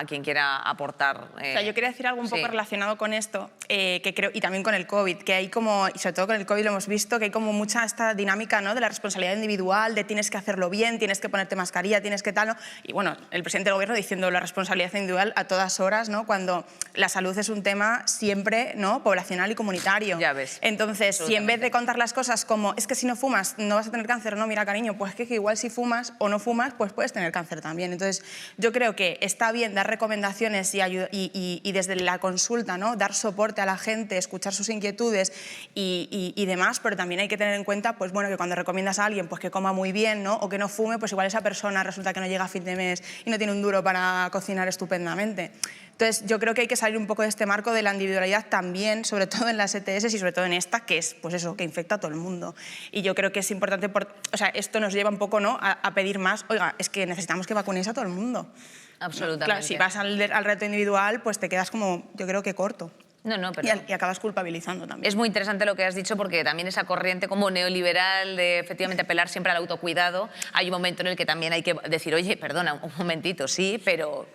aportar. O sea, yo quería decir algo un poco relacionado con esto, que creo, y también con el COVID, que hay como, y sobre todo con el COVID lo hemos visto, que hay como mucha esta dinámica, ¿no?, de la responsabilidad individual, de tienes que hacerlo bien, tienes que ponerte mascarilla, tienes que tal, ¿no? Y bueno, el presidente del gobierno diciendo la responsabilidad individual a todas horas, ¿no?, cuando la salud es un tema siempre, ¿no?, poblacional y comunitario. Ya ves. Entonces, si en vez de contar las cosas como, es que si no fumas no vas a tener cáncer, no, mira, cariño, pues que igual si fumas o no fumas, pues puedes tener cáncer también. Entonces, yo creo que está bien dar recomendaciones y desde la consulta, ¿no?, dar soporte a la gente, escuchar sus inquietudes y demás, pero también hay que tener en cuenta, pues bueno, que cuando recomiendas a alguien pues que coma muy bien, ¿no?, o que no fume, pues igual esa persona resulta que no llega a fin de mes y no tiene un duro para cocinar estupendamente. Entonces, yo creo que hay que salir un poco de este marco de la individualidad también, sobre todo en las ETS y sobre todo en esta, que es, pues eso, que infecta a todo el mundo. Y yo creo que es importante, o sea, esto nos lleva un poco, ¿no?, a pedir más. Oiga, es que necesitamos que vacunéis a todo el mundo. Absolutamente. Claro, si vas al reto individual, pues te quedas como, yo creo que corto. No, pero... y acabas culpabilizando también. Es muy interesante lo que has dicho porque también esa corriente como neoliberal de efectivamente apelar siempre al autocuidado, hay un momento en el que también hay que decir, oye, perdona, un momentito, sí, pero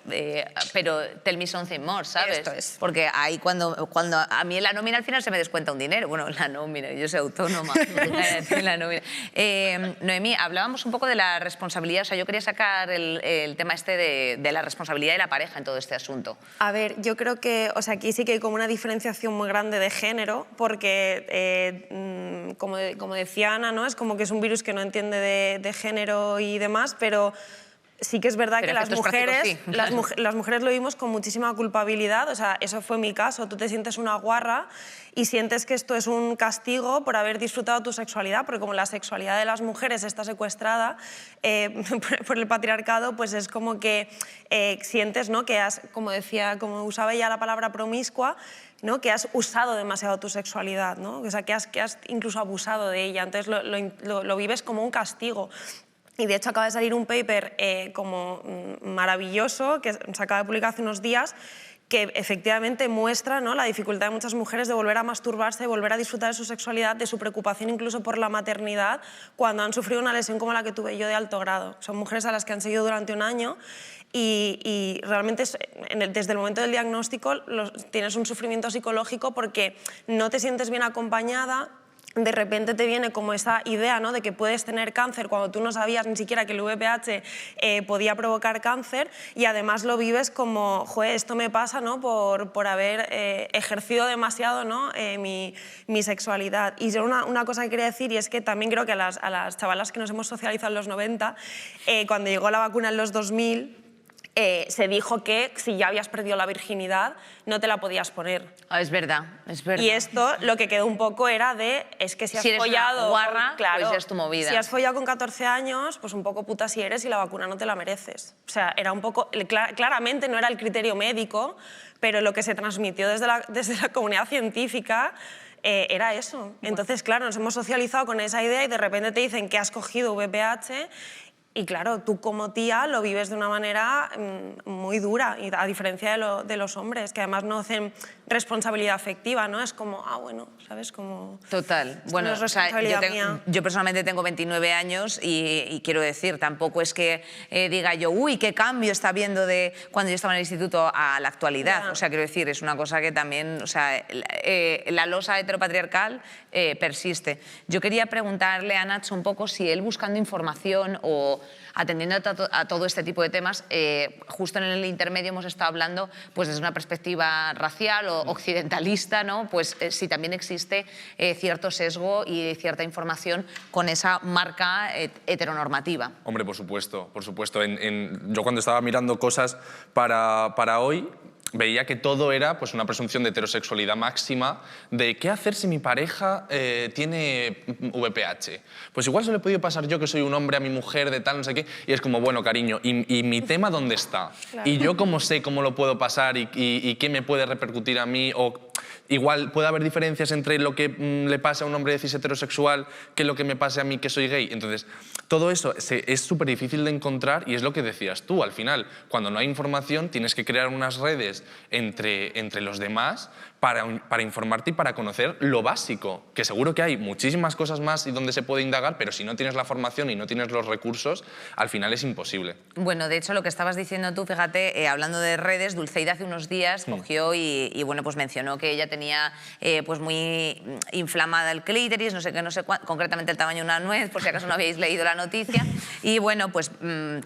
tell me something more, ¿sabes? Esto es. Porque ahí cuando a mí en la nómina al final se me descuenta un dinero. Bueno, la nómina, yo soy autónoma. La nómina. Noemí, hablábamos un poco de la responsabilidad, o sea, yo quería sacar el tema este de la responsabilidad de la pareja en todo este asunto. A ver, yo creo que, o sea, aquí sí que hay como una diferenciación muy grande de género, porque, como decía Ana, ¿no? Es como que es un virus que no entiende de género y demás, pero sí que es verdad que las mujeres, las mujeres lo vimos con muchísima culpabilidad, o sea, eso fue mi caso, tú te sientes una guarra y sientes que esto es un castigo por haber disfrutado tu sexualidad, porque como la sexualidad de las mujeres está secuestrada por el patriarcado, pues es como que sientes, ¿no? Que has, como usaba ella la palabra promiscua, ¿no? Que has usado demasiado tu sexualidad, ¿no? O sea, que has incluso abusado de ella, entonces lo vives como un castigo. Y de hecho acaba de salir un paper como maravilloso que se acaba de publicar hace unos días que efectivamente muestra, ¿no? La dificultad de muchas mujeres de volver a masturbarse, de volver a disfrutar de su sexualidad, de su preocupación incluso por la maternidad cuando han sufrido una lesión como la que tuve yo de alto grado. Son mujeres a las que han seguido durante un año y realmente desde el momento del diagnóstico tienes un sufrimiento psicológico porque no te sientes bien acompañada. De repente te viene como esa idea, ¿no? De que puedes tener cáncer cuando tú no sabías ni siquiera que el VPH podía provocar cáncer y además lo vives como, joder, esto me pasa, ¿no? por haber ejercido demasiado, ¿no? mi sexualidad. Y yo una cosa que quería decir, y es que también creo que a las chavalas que nos hemos socializado en los 90, cuando llegó la vacuna en los 2000, se dijo que si ya habías perdido la virginidad no te la podías poner. Es verdad, es verdad. Y esto lo que quedó un poco era de, es que si has follado... una guarra, claro, pues ya es tu movida. Si has follado con 14 años, pues un poco puta si eres y la vacuna no te la mereces. O sea, era un poco... Claramente no era el criterio médico, pero lo que se transmitió desde la comunidad científica era eso. Entonces, claro, nos hemos socializado con esa idea y de repente te dicen que has cogido VPH. Y claro, tú como tía lo vives de una manera muy dura, y a diferencia de los hombres, que además no hacen responsabilidad afectiva, ¿no? Es como, bueno, ¿sabes? Como... Total. Bueno, no es responsabilidad mía. Yo personalmente tengo 29 años y quiero decir, tampoco es que diga yo, uy, qué cambio está habiendo de cuando yo estaba en el instituto a la actualidad. Yeah. O sea, quiero decir, es una cosa que también, o sea, la losa heteropatriarcal persiste. Yo quería preguntarle a Nacho un poco si él buscando información o atendiendo a todo este tipo de temas, justo en el intermedio hemos estado hablando pues desde una perspectiva racial o occidentalista, ¿no? Pues si también existe cierto sesgo y cierta información con esa marca heteronormativa. Hombre, por supuesto, por supuesto. Yo cuando estaba mirando cosas para hoy, veía que todo era pues, una presunción de heterosexualidad máxima, de qué hacer si mi pareja tiene VPH. Pues igual se lo he podido pasar yo, que soy un hombre, a mi mujer, de tal, no sé qué, y es como, bueno, cariño, ¿y mi tema dónde está? Claro. Y yo cómo sé cómo lo puedo pasar y qué me puede repercutir a mí, o igual puede haber diferencias entre lo que le pasa a un hombre cis heterosexual que lo que me pase a mí que soy gay. Entonces, todo eso es súper difícil de encontrar y es lo que decías tú, al final, cuando no hay información tienes que crear unas redes entre los demás para informarte y para conocer lo básico, que seguro que hay muchísimas cosas más y donde se puede indagar, pero si no tienes la formación y no tienes los recursos, al final es imposible. Bueno, de hecho, lo que estabas diciendo tú, fíjate, hablando de redes, Dulceida hace unos días cogió y bueno, pues mencionó que ella tenía pues muy inflamada el clítoris, no sé qué, no sé cuánto, concretamente el tamaño de una nuez, por si acaso no habéis leído la noticia, y bueno, pues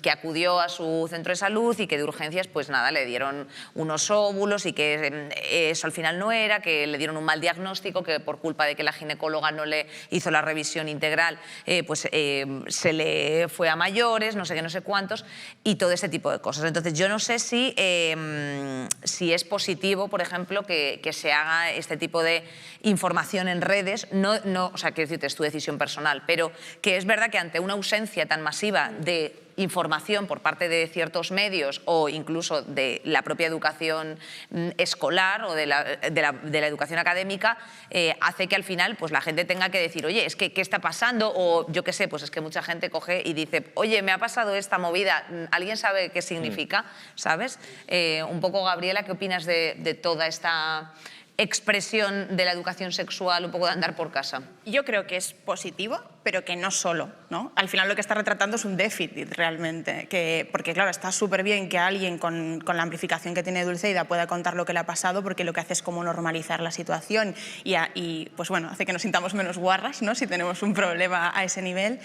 que acudió a su centro de salud y que de urgencias, pues nada, le dieron unos óvulos y que eso al final no era, que le dieron un mal diagnóstico, que por culpa de que la ginecóloga no le hizo la revisión integral, pues se le fue a mayores, no sé qué, no sé cuántos, y todo ese tipo de cosas. Entonces yo no sé si es positivo, por ejemplo, que se haga este tipo de información en redes, o sea, quiero decirte, es tu decisión personal, pero que es verdad que ante una ausencia tan masiva de información por parte de ciertos medios o incluso de la propia educación escolar o de la educación académica, hace que al final pues, la gente tenga que decir, oye, es que ¿qué está pasando? O yo qué sé, pues es que mucha gente coge y dice, oye, me ha pasado esta movida, ¿alguien sabe qué significa? ¿Sabes? Un poco, Gabriela, ¿qué opinas de toda esta expresión de la educación sexual un poco de andar por casa? Yo creo que es positivo, pero que no solo, ¿no? Al final lo que está retratando es un déficit realmente, porque claro, está súper bien que alguien con la amplificación que tiene Dulceida pueda contar lo que le ha pasado, porque lo que hace es como normalizar la situación y pues bueno, hace que nos sintamos menos guarras, ¿no? Si tenemos un problema a ese nivel.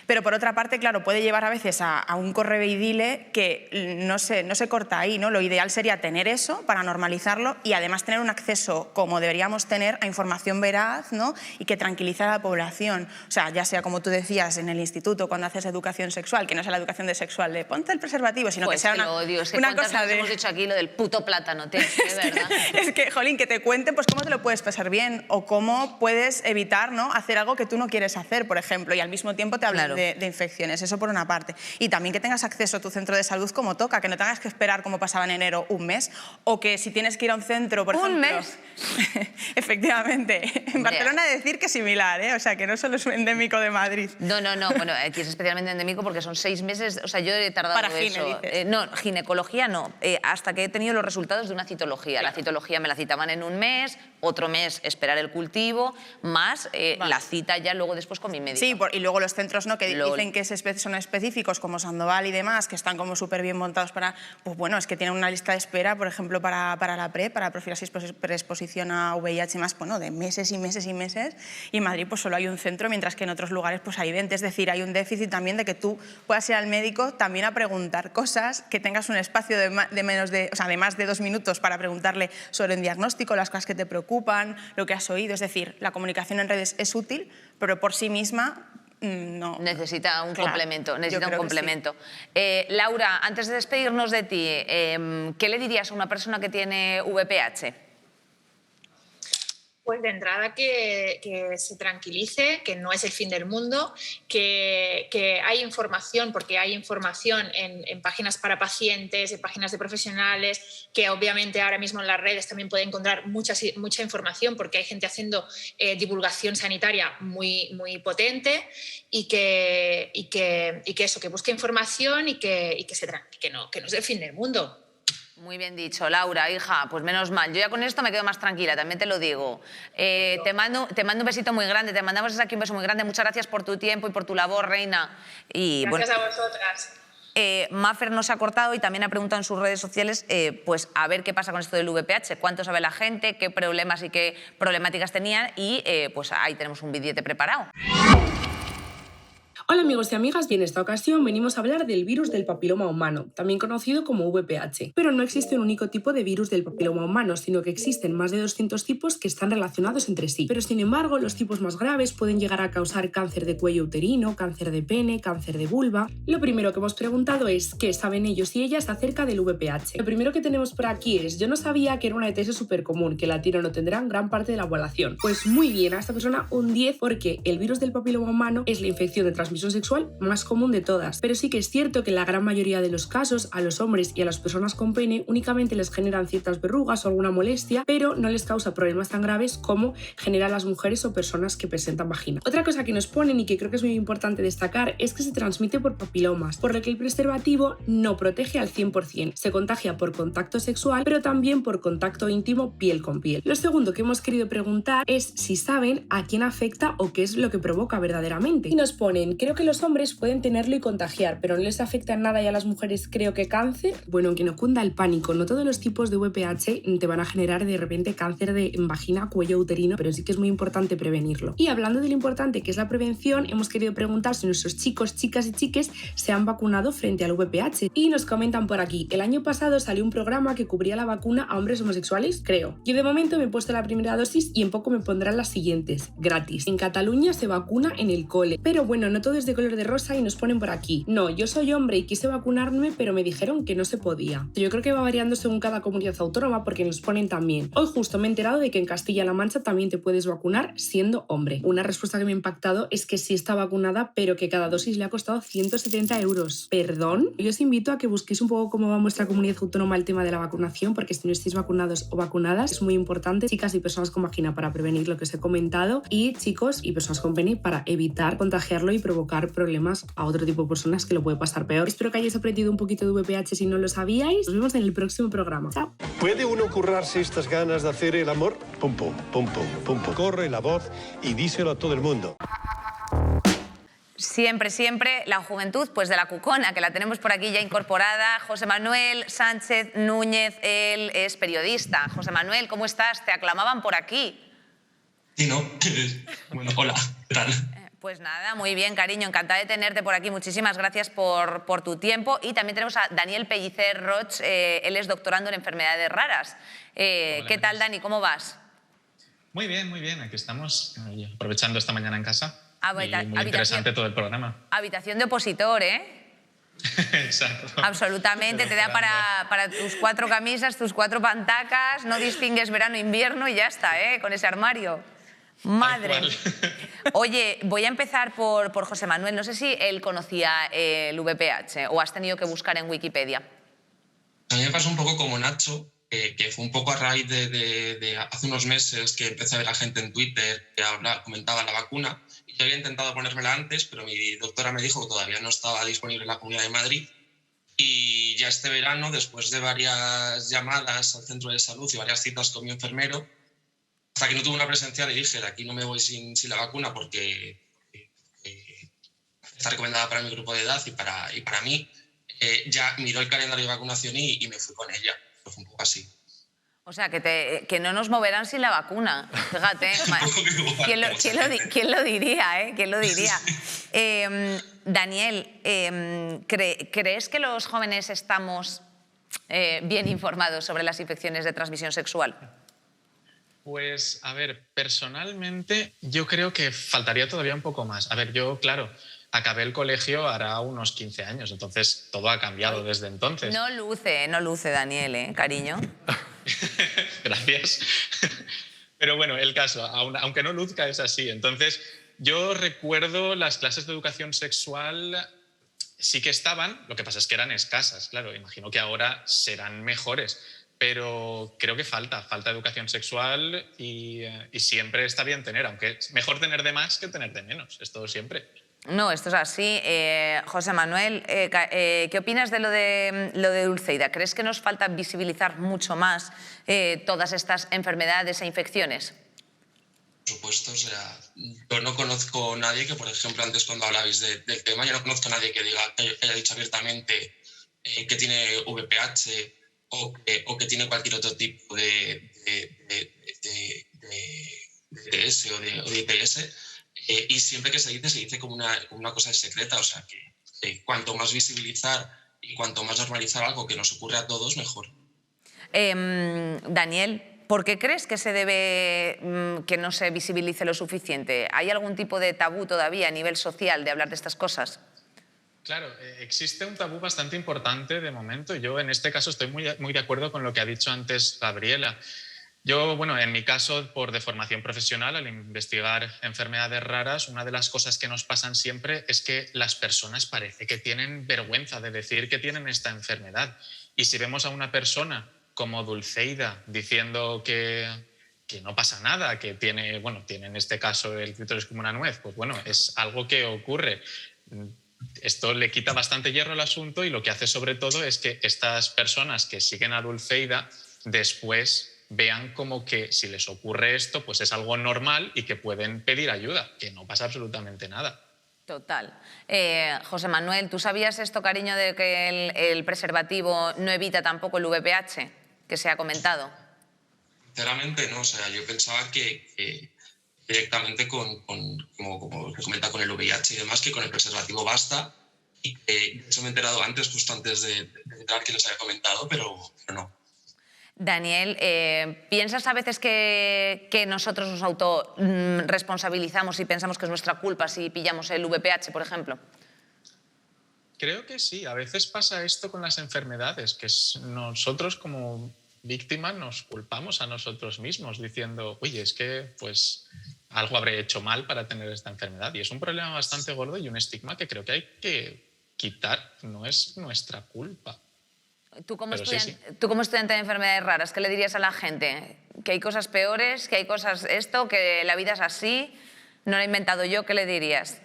Pero por otra parte, claro, puede llevar a veces a un correveidile que no se corta ahí, ¿no? Lo ideal sería tener eso para normalizarlo y además tener un acceso, como deberíamos tener, a información veraz, ¿no? Y que tranquilice a la población. O sea, ya sea como tú decías en el instituto cuando haces educación sexual, que no sea la educación sexual de ponte el preservativo, sino pues que sea una cosa de... hemos dicho aquí lo del puto plátano, tío, de verdad. Es que, jolín, que te cuenten pues cómo te lo puedes pasar bien o cómo puedes evitar, ¿no? Hacer algo que tú no quieres hacer, por ejemplo, y al mismo tiempo te hablan de infecciones, eso por una parte. Y también que tengas acceso a tu centro de salud como toca, que no tengas que esperar como pasaba en enero un mes, o que si tienes que ir a un centro, por ejemplo... ¿Un mes? Efectivamente. En Barcelona decir que es similar, ¿eh? O sea, que no solo es un endémico de Madrid. No, bueno, aquí es especialmente endémico porque son 6 meses, o sea, yo he tardado para eso. No, ginecología no, hasta que he tenido los resultados de una citología. La citología me la citaban en un mes, otro mes esperar el cultivo, más la cita ya luego después con mi médico. Sí, y luego los centros, ¿no? Que dicen que son específicos, como Sandoval y demás, que están como súper bien montados para... Pues bueno, es que tienen una lista de espera, por ejemplo, para la PrEP, para profilaxis preexposición a VIH más, bueno, de meses y meses y meses. Y en Madrid pues solo hay un centro, mientras que en otros lugares pues hay 20. Es decir, hay un déficit también de que tú puedas ir al médico también a preguntar cosas, que tengas un espacio de más de 2 minutos para preguntarle sobre un diagnóstico, las cosas que te preocupan, lo que has oído. Es decir, la comunicación en redes es útil, pero por sí misma... No. Necesita un complemento. Necesita un complemento. Sí. Laura, antes de despedirnos de ti, ¿qué le dirías a una persona que tiene VPH? Pues de entrada que se tranquilice, que no es el fin del mundo, que hay información, porque hay información en páginas para pacientes, en páginas de profesionales, que obviamente ahora mismo en las redes también puede encontrar mucha información, porque hay gente haciendo divulgación sanitaria muy, muy potente, y que busque información y que no es el fin del mundo. Muy bien dicho, Laura, hija, pues menos mal. Yo ya con esto me quedo más tranquila, también te lo digo. Te mando un besito muy grande, te mandamos desde aquí un beso muy grande. Muchas gracias por tu tiempo y por tu labor, reina. Y, gracias a vosotras. Maffer nos ha cortado y también ha preguntado en sus redes sociales pues a ver qué pasa con esto del VPH, cuánto sabe la gente, qué problemas y qué problemáticas tenían, y pues ahí tenemos un billete preparado. Hola amigos y amigas, y en esta ocasión venimos a hablar del virus del papiloma humano, también conocido como VPH. Pero no existe un único tipo de virus del papiloma humano, sino que existen más de 200 tipos que están relacionados entre sí. Pero sin embargo, los tipos más graves pueden llegar a causar cáncer de cuello uterino, cáncer de pene, cáncer de vulva. Lo primero que hemos preguntado es ¿qué saben ellos y ellas acerca del VPH? Lo primero que tenemos por aquí es: yo no sabía que era una ETS súper común, que latino no tendrán gran parte de la población. Pues muy bien, a esta persona un 10, porque el virus del papiloma humano es la infección de transmisión sexual más común de todas, pero sí que es cierto que en la gran mayoría de los casos a los hombres y a las personas con pene únicamente les generan ciertas verrugas o alguna molestia, pero no les causa problemas tan graves como genera a las mujeres o personas que presentan vagina. Otra cosa que nos ponen y que creo que es muy importante destacar es que se transmite por papilomas, por lo que el preservativo no protege al 100%, se contagia por contacto sexual, pero también por contacto íntimo piel con piel. Lo segundo que hemos querido preguntar es si saben a quién afecta o qué es lo que provoca verdaderamente. Y nos ponen: creo que los hombres pueden tenerlo y contagiar, pero no les afecta en nada, y a las mujeres creo que cáncer. Bueno, que no cunda el pánico, no todos los tipos de VPH te van a generar de repente cáncer de vagina, cuello uterino, pero sí que es muy importante prevenirlo. Y hablando de lo importante que es la prevención, hemos querido preguntar si nuestros chicos, chicas y chiques se han vacunado frente al VPH. Y nos comentan por aquí: el año pasado salió un programa que cubría la vacuna a hombres homosexuales, creo. Yo de momento me he puesto la primera dosis y en poco me pondrán las siguientes, gratis. En Cataluña se vacuna en el cole, pero bueno, no todo es de color de rosa y nos ponen por aquí: no, yo soy hombre y quise vacunarme, pero me dijeron que no se podía. Yo creo que va variando según cada comunidad autónoma, porque nos ponen también: hoy justo me he enterado de que en Castilla-La Mancha también te puedes vacunar siendo hombre. Una respuesta que me ha impactado es que sí está vacunada, pero que cada dosis le ha costado 170 euros. ¿Perdón? Yo os invito a que busquéis un poco cómo va en vuestra comunidad autónoma el tema de la vacunación, porque si no estáis vacunados o vacunadas es muy importante, chicas y personas con vagina, para prevenir lo que os he comentado, y chicos y personas con pene para evitar contagiarlo y provocar provocar problemas a otro tipo de personas que lo puede pasar peor. Espero que hayáis aprendido un poquito de VPH si no lo sabíais. Nos vemos en el próximo programa. Chao. ¿Puede uno currarse estas ganas de hacer el amor? Pum, pum, pum, pum, pum, pum. Corre la voz y díselo a todo el mundo. Siempre, siempre la juventud pues de la Cucona, que la tenemos por aquí ya incorporada. José Manuel Sánchez Núñez, él es periodista. José Manuel, ¿cómo estás? Te aclamaban por aquí. Sí, ¿no? Bueno, hola, ¿qué tal? Pues nada, muy bien, cariño, encantada de tenerte por aquí. Muchísimas gracias por tu tiempo. Y también tenemos a Daniel Pellicer Roig, él es doctorando en enfermedades raras. ¿Qué tal, Dani? ¿Cómo vas? Muy bien, aquí estamos aprovechando esta mañana en casa. Muy Habitación- interesante todo el programa. Habitación de opositor, ¿eh? Exacto. Absolutamente, te da para tus 4 camisas, tus 4 pantacas, no distingues verano-invierno y ya está, ¿eh? Con ese armario. Madre. Oye, voy a empezar por José Manuel. No sé si él conocía el VPH o has tenido que buscar en Wikipedia. A mí me pasó un poco como Nacho, que fue un poco a raíz de hace unos meses que empecé a ver a gente en Twitter que comentaba la vacuna. Yo había intentado ponérmela antes, pero mi doctora me dijo que todavía no estaba disponible en la Comunidad de Madrid. Y ya este verano, después de varias llamadas al centro de salud y varias citas con mi enfermero, hasta que no tuve una presencial y dije, de aquí no me voy sin la vacuna porque está recomendada para mi grupo de edad y para mí, ya miró el calendario de vacunación y me fui con ella. Fue un poco así. O sea, que no nos moverán sin la vacuna. Fíjate, ¿quién lo diría? ¿Quién lo diría? Daniel, ¿crees que los jóvenes estamos bien informados sobre las infecciones de transmisión sexual? Pues, a ver, personalmente yo creo que faltaría todavía un poco más. A ver, yo, claro, acabé el colegio hará unos 15 años, entonces todo ha cambiado desde entonces. No luce, Daniel, cariño. Gracias. Pero bueno, el caso, aunque no luzca, es así. Entonces, yo recuerdo las clases de educación sexual sí que estaban, lo que pasa es que eran escasas, claro, imagino que ahora serán mejores, pero creo que falta educación sexual y siempre está bien tener, aunque es mejor tener de más que tener de menos, esto siempre. No, esto es así. José Manuel, ¿qué opinas de lo de Dulceida? ¿Crees que nos falta visibilizar mucho más todas estas enfermedades e infecciones? Por supuesto, o sea, yo no conozco a nadie que, por ejemplo, antes cuando hablabais del tema, yo no conozco a nadie que diga, que haya dicho abiertamente que tiene VPH o que tiene cualquier otro tipo de DTS o de ITS. Y siempre que se dice como una cosa secreta, o sea, que cuanto más visibilizar y cuanto más normalizar algo que nos ocurre a todos, mejor. Daniel, ¿por qué crees que se debe que no se visibilice lo suficiente? ¿Hay algún tipo de tabú todavía a nivel social de hablar de estas cosas? Claro, existe un tabú bastante importante de momento. Yo en este caso estoy muy de acuerdo con lo que ha dicho antes Gabriela. Yo, bueno, en mi caso, por deformación profesional, al investigar enfermedades raras, una de las cosas que nos pasan siempre es que las personas parece que tienen vergüenza de decir que tienen esta enfermedad. Y si vemos a una persona como Dulceida diciendo que no pasa nada, que tiene en este caso el clítoris como una nuez, pues bueno, es algo que ocurre. Esto le quita bastante hierro al asunto y lo que hace sobre todo es que estas personas que siguen a Dulceida después vean como que si les ocurre esto, pues es algo normal y que pueden pedir ayuda, que no pasa absolutamente nada. Total. José Manuel, ¿tú sabías esto, cariño, de que el preservativo no evita tampoco el VPH, que se ha comentado? Sinceramente no, o sea, yo pensaba que directamente como se comenta con el VIH y demás, que con el preservativo basta y que eso me he enterado antes, justo antes de entrar, que les había comentado, pero no. Daniel, ¿piensas a veces que nosotros nos autorresponsabilizamos y pensamos que es nuestra culpa si pillamos el VPH, por ejemplo? Creo que sí, a veces pasa esto con las enfermedades, que nosotros como víctimas nos culpamos a nosotros mismos diciendo, oye, es que pues algo habré hecho mal para tener esta enfermedad. Y es un problema bastante gordo y un estigma que creo que hay que quitar, no es nuestra culpa. Tú como estudiante de enfermedades raras, ¿qué le dirías a la gente? ¿Que hay cosas peores, que hay cosas que la vida es así, no la he inventado yo? ¿Qué le dirías?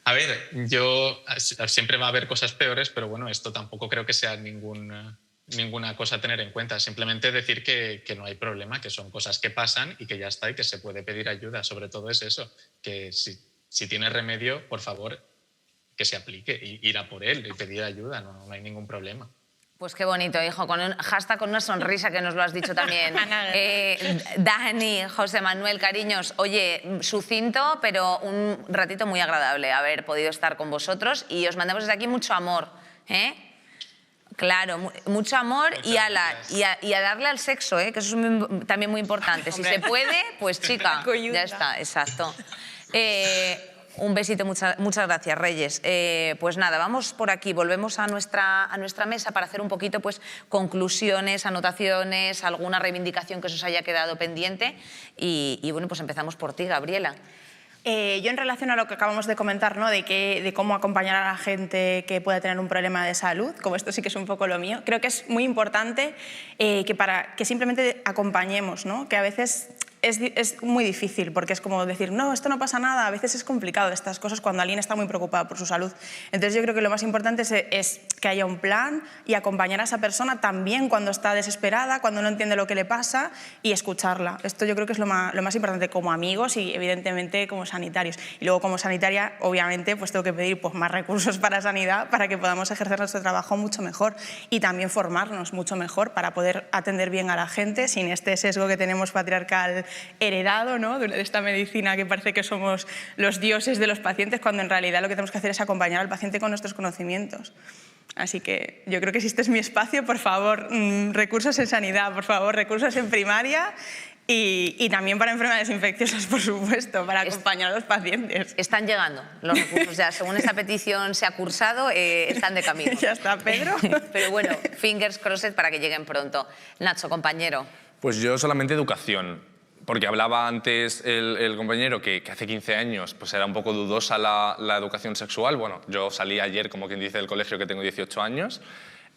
A ver, yo siempre va a haber cosas peores, pero bueno, esto tampoco creo que sea ninguna cosa a tener en cuenta. Simplemente decir que no hay problema, que son cosas que pasan y que ya está y que se puede pedir ayuda. Sobre todo es eso, que si tiene remedio, por favor, que se aplique y ir a por él y pedir ayuda, no hay ningún problema. Pues qué bonito, hijo, con una sonrisa que nos lo has dicho también. Dani, José Manuel, cariños, oye, sucinto, pero un ratito muy agradable haber podido estar con vosotros y os mandamos desde aquí mucho amor, ¿eh? Claro, mucho amor y a darle al sexo, que eso es también muy importante. Si se puede, pues chica, ya está, exacto. Un besito, muchas gracias, Reyes. Pues nada, vamos por aquí, volvemos a nuestra mesa para hacer un poquito pues, conclusiones, anotaciones, alguna reivindicación que os haya quedado pendiente y bueno, pues empezamos por ti, Gabriela. Yo en relación a lo que acabamos de comentar, ¿no? de cómo acompañar a la gente que pueda tener un problema de salud, como esto sí que es un poco lo mío, creo que es muy importante que simplemente acompañemos, ¿no? Que a veces es muy difícil porque es como decir, no, esto no pasa nada, a veces es complicado estas cosas cuando alguien está muy preocupado por su salud. Entonces yo creo que lo más importante es que haya un plan y acompañar a esa persona también cuando está desesperada, cuando no entiende lo que le pasa y escucharla. Esto yo creo que es lo más importante como amigos y evidentemente como sanitarios. Y luego como sanitaria, obviamente, pues tengo que pedir pues, más recursos para sanidad para que podamos ejercer nuestro trabajo mucho mejor y también formarnos mucho mejor para poder atender bien a la gente sin este sesgo que tenemos patriarcal heredado, ¿no? De esta medicina que parece que somos los dioses de los pacientes cuando en realidad lo que tenemos que hacer es acompañar al paciente con nuestros conocimientos. Así que yo creo que si este es mi espacio, por favor, recursos en sanidad, por favor, recursos en primaria y también para enfermedades infecciosas, por supuesto, para acompañar a los pacientes. Están llegando los recursos, ya según esta petición se ha cursado, están de camino. Ya está, Pedro. Pero bueno, fingers crossed para que lleguen pronto. Nacho, compañero. Pues yo solamente educación. Porque hablaba antes el compañero que hace 15 años pues era un poco dudosa la educación sexual. Bueno, yo salí ayer, como quien dice, del colegio que tengo 18 años.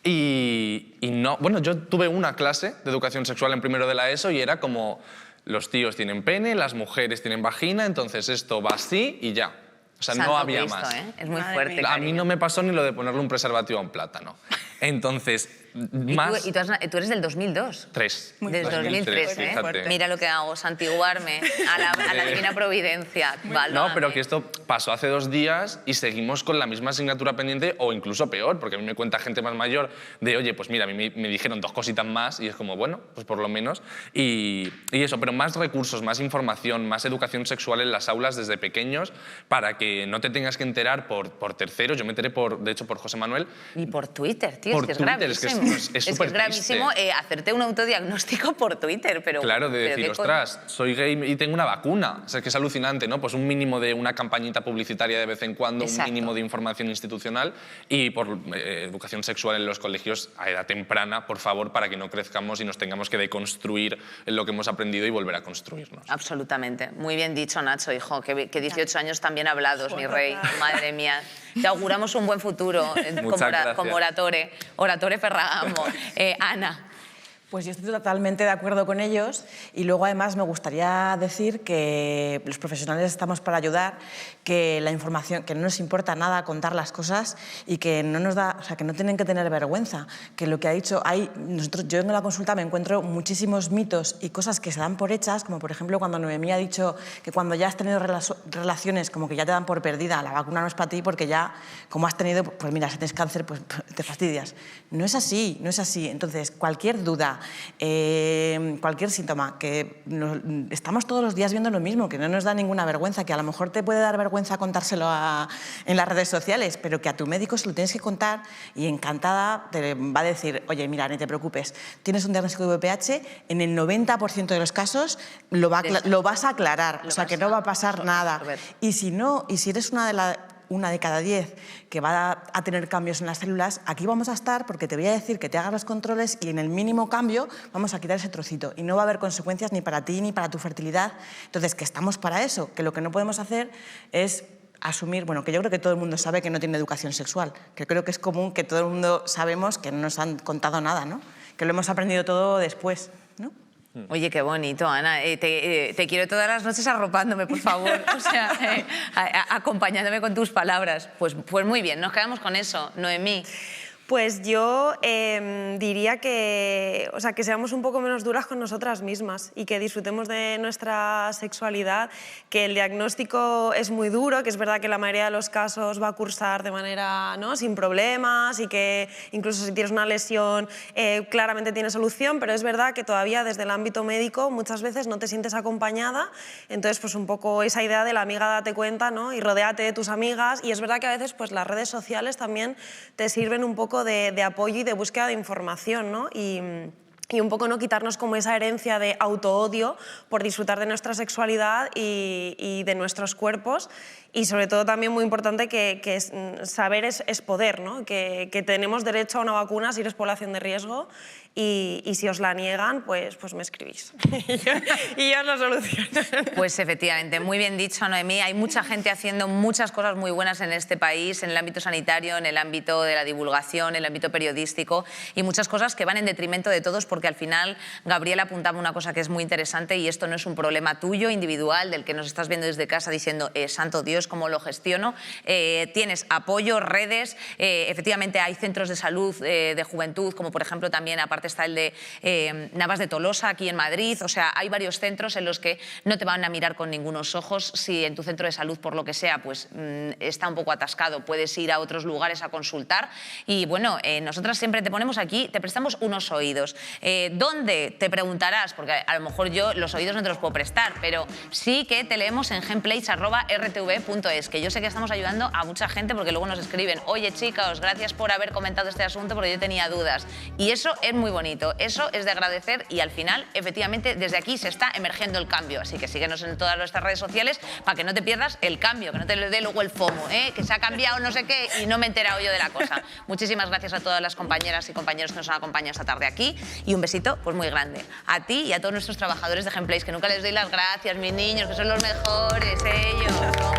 Y no, bueno, yo tuve una clase de educación sexual en primero de la ESO y era como los tíos tienen pene, las mujeres tienen vagina, entonces esto va así y ya. O sea, no había más. Es muy fuerte. A mí no me pasó ni lo de ponerle un preservativo a un plátano. Entonces, más... ¿Y tú eres del 2002? 3. Del 2003, ¿eh? Mira lo que hago, santiguarme a la divina providencia. No, pero que esto pasó hace 2 días y seguimos con la misma asignatura pendiente o incluso peor, porque a mí me cuenta gente más mayor de, oye, pues mira, a mí me dijeron 2 cositas más y es como, bueno, pues por lo menos. Y eso, pero más recursos, más información, más educación sexual en las aulas desde pequeños para que no te tengas que enterar por terceros. Yo me enteré, de hecho, por José Manuel. Y por Twitter, tío. Por es Twitter, gravísimo. es que es gravísimo hacerte un autodiagnóstico por Twitter, pero... Claro, de decir, ostras, soy gay y tengo una vacuna. O sea, que es alucinante, ¿no? Pues un mínimo de una campañita publicitaria de vez en cuando, un mínimo de información institucional y por educación sexual en los colegios a edad temprana, por favor, para que no crezcamos y nos tengamos que deconstruir en lo que hemos aprendido y volver a construirnos. Absolutamente. Muy bien dicho, Nacho, hijo, que 18 años tan bien hablados, mi rey. Madre mía. Te auguramos un buen futuro como oratore Ferragamo. Ana. Pues yo estoy totalmente de acuerdo con ellos y luego además me gustaría decir que los profesionales estamos para ayudar, que la información, que no nos importa nada contar las cosas y que no nos da, o sea, que no tienen que tener vergüenza, que lo que ha dicho, yo en la consulta me encuentro muchísimos mitos y cosas que se dan por hechas, como por ejemplo cuando Noemí ha dicho que cuando ya has tenido relaciones como que ya te dan por perdida, la vacuna no es para ti porque ya como has tenido, pues mira, si tienes cáncer pues te fastidias. No es así, no es así. Entonces cualquier duda, cualquier síntoma, que estamos todos los días viendo lo mismo, que no nos da ninguna vergüenza, que a lo mejor te puede dar vergüenza contárselo en las redes sociales, pero que a tu médico se lo tienes que contar y encantada te va a decir, oye, mira, ni te preocupes, tienes un diagnóstico de VPH, en el 90% de los casos lo vas a aclarar, o sea, que no va a pasar nada. Y si no, y si eres una de cada 10 que va a tener cambios en las células, aquí vamos a estar porque te voy a decir que te hagas los controles y en el mínimo cambio vamos a quitar ese trocito y no va a haber consecuencias ni para ti ni para tu fertilidad. Entonces, que estamos para eso, que lo que no podemos hacer es asumir, bueno, que yo creo que todo el mundo sabe que no tiene educación sexual, que creo que es común que todo el mundo sabemos que no nos han contado nada, ¿no? Que lo hemos aprendido todo después, ¿no? Oye, qué bonito, Ana. Te quiero todas las noches arropándome, por favor. O sea, acompañándome con tus palabras. Pues muy bien, nos quedamos con eso. Noemí. Pues yo diría que, o sea, que seamos un poco menos duras con nosotras mismas y que disfrutemos de nuestra sexualidad, que el diagnóstico es muy duro, que es verdad que la mayoría de los casos va a cursar de manera, ¿no?, sin problemas y que incluso si tienes una lesión claramente tiene solución, pero es verdad que todavía desde el ámbito médico muchas veces no te sientes acompañada, entonces pues un poco esa idea de la amiga date cuenta, ¿no?, y rodéate de tus amigas, y es verdad que a veces pues las redes sociales también te sirven un poco de apoyo y de búsqueda de información, ¿no? Y un poco no quitarnos como esa herencia de autoodio por disfrutar de nuestra sexualidad y de nuestros cuerpos, y sobre todo también muy importante que saber es poder, ¿no? Que tenemos derecho a una vacuna si eres población de riesgo, y si os la niegan, pues me escribís y yo os lo soluciono. Pues efectivamente, muy bien dicho, Noemí. Hay mucha gente haciendo muchas cosas muy buenas en este país, en el ámbito sanitario, en el ámbito de la divulgación, en el ámbito periodístico, y muchas cosas que van en detrimento de todos, porque al final Gabriela apuntaba una cosa que es muy interesante, y esto no es un problema tuyo, individual, del que nos estás viendo desde casa diciendo, santo Dios, ¿cómo lo gestiono? Tienes apoyo, redes, efectivamente hay centros de salud de juventud, como por ejemplo también, aparte está el de Navas de Tolosa, aquí en Madrid. O sea, hay varios centros en los que no te van a mirar con ningunos ojos. Si en tu centro de salud, por lo que sea, pues está un poco atascado, puedes ir a otros lugares a consultar. Y bueno, nosotras siempre te ponemos aquí, te prestamos unos oídos. ¿Dónde? Te preguntarás, porque a lo mejor yo los oídos no te los puedo prestar, pero sí que te leemos en genplates@rtv.es, que yo sé que estamos ayudando a mucha gente, porque luego nos escriben, oye chicos, gracias por haber comentado este asunto porque yo tenía dudas. Y eso es muy bonito, eso es de agradecer, y al final, efectivamente, desde aquí se está emergiendo el cambio. Así que síguenos en todas nuestras redes sociales para que no te pierdas el cambio, que no te le dé luego el FOMO, que se ha cambiado no sé qué y no me he enterado yo de la cosa. Muchísimas gracias a todas las compañeras y compañeros que nos han acompañado esta tarde aquí, y un besito pues muy grande a ti y a todos nuestros trabajadores de Genplace, que nunca les doy las gracias, mis niños, que son los mejores, ellos.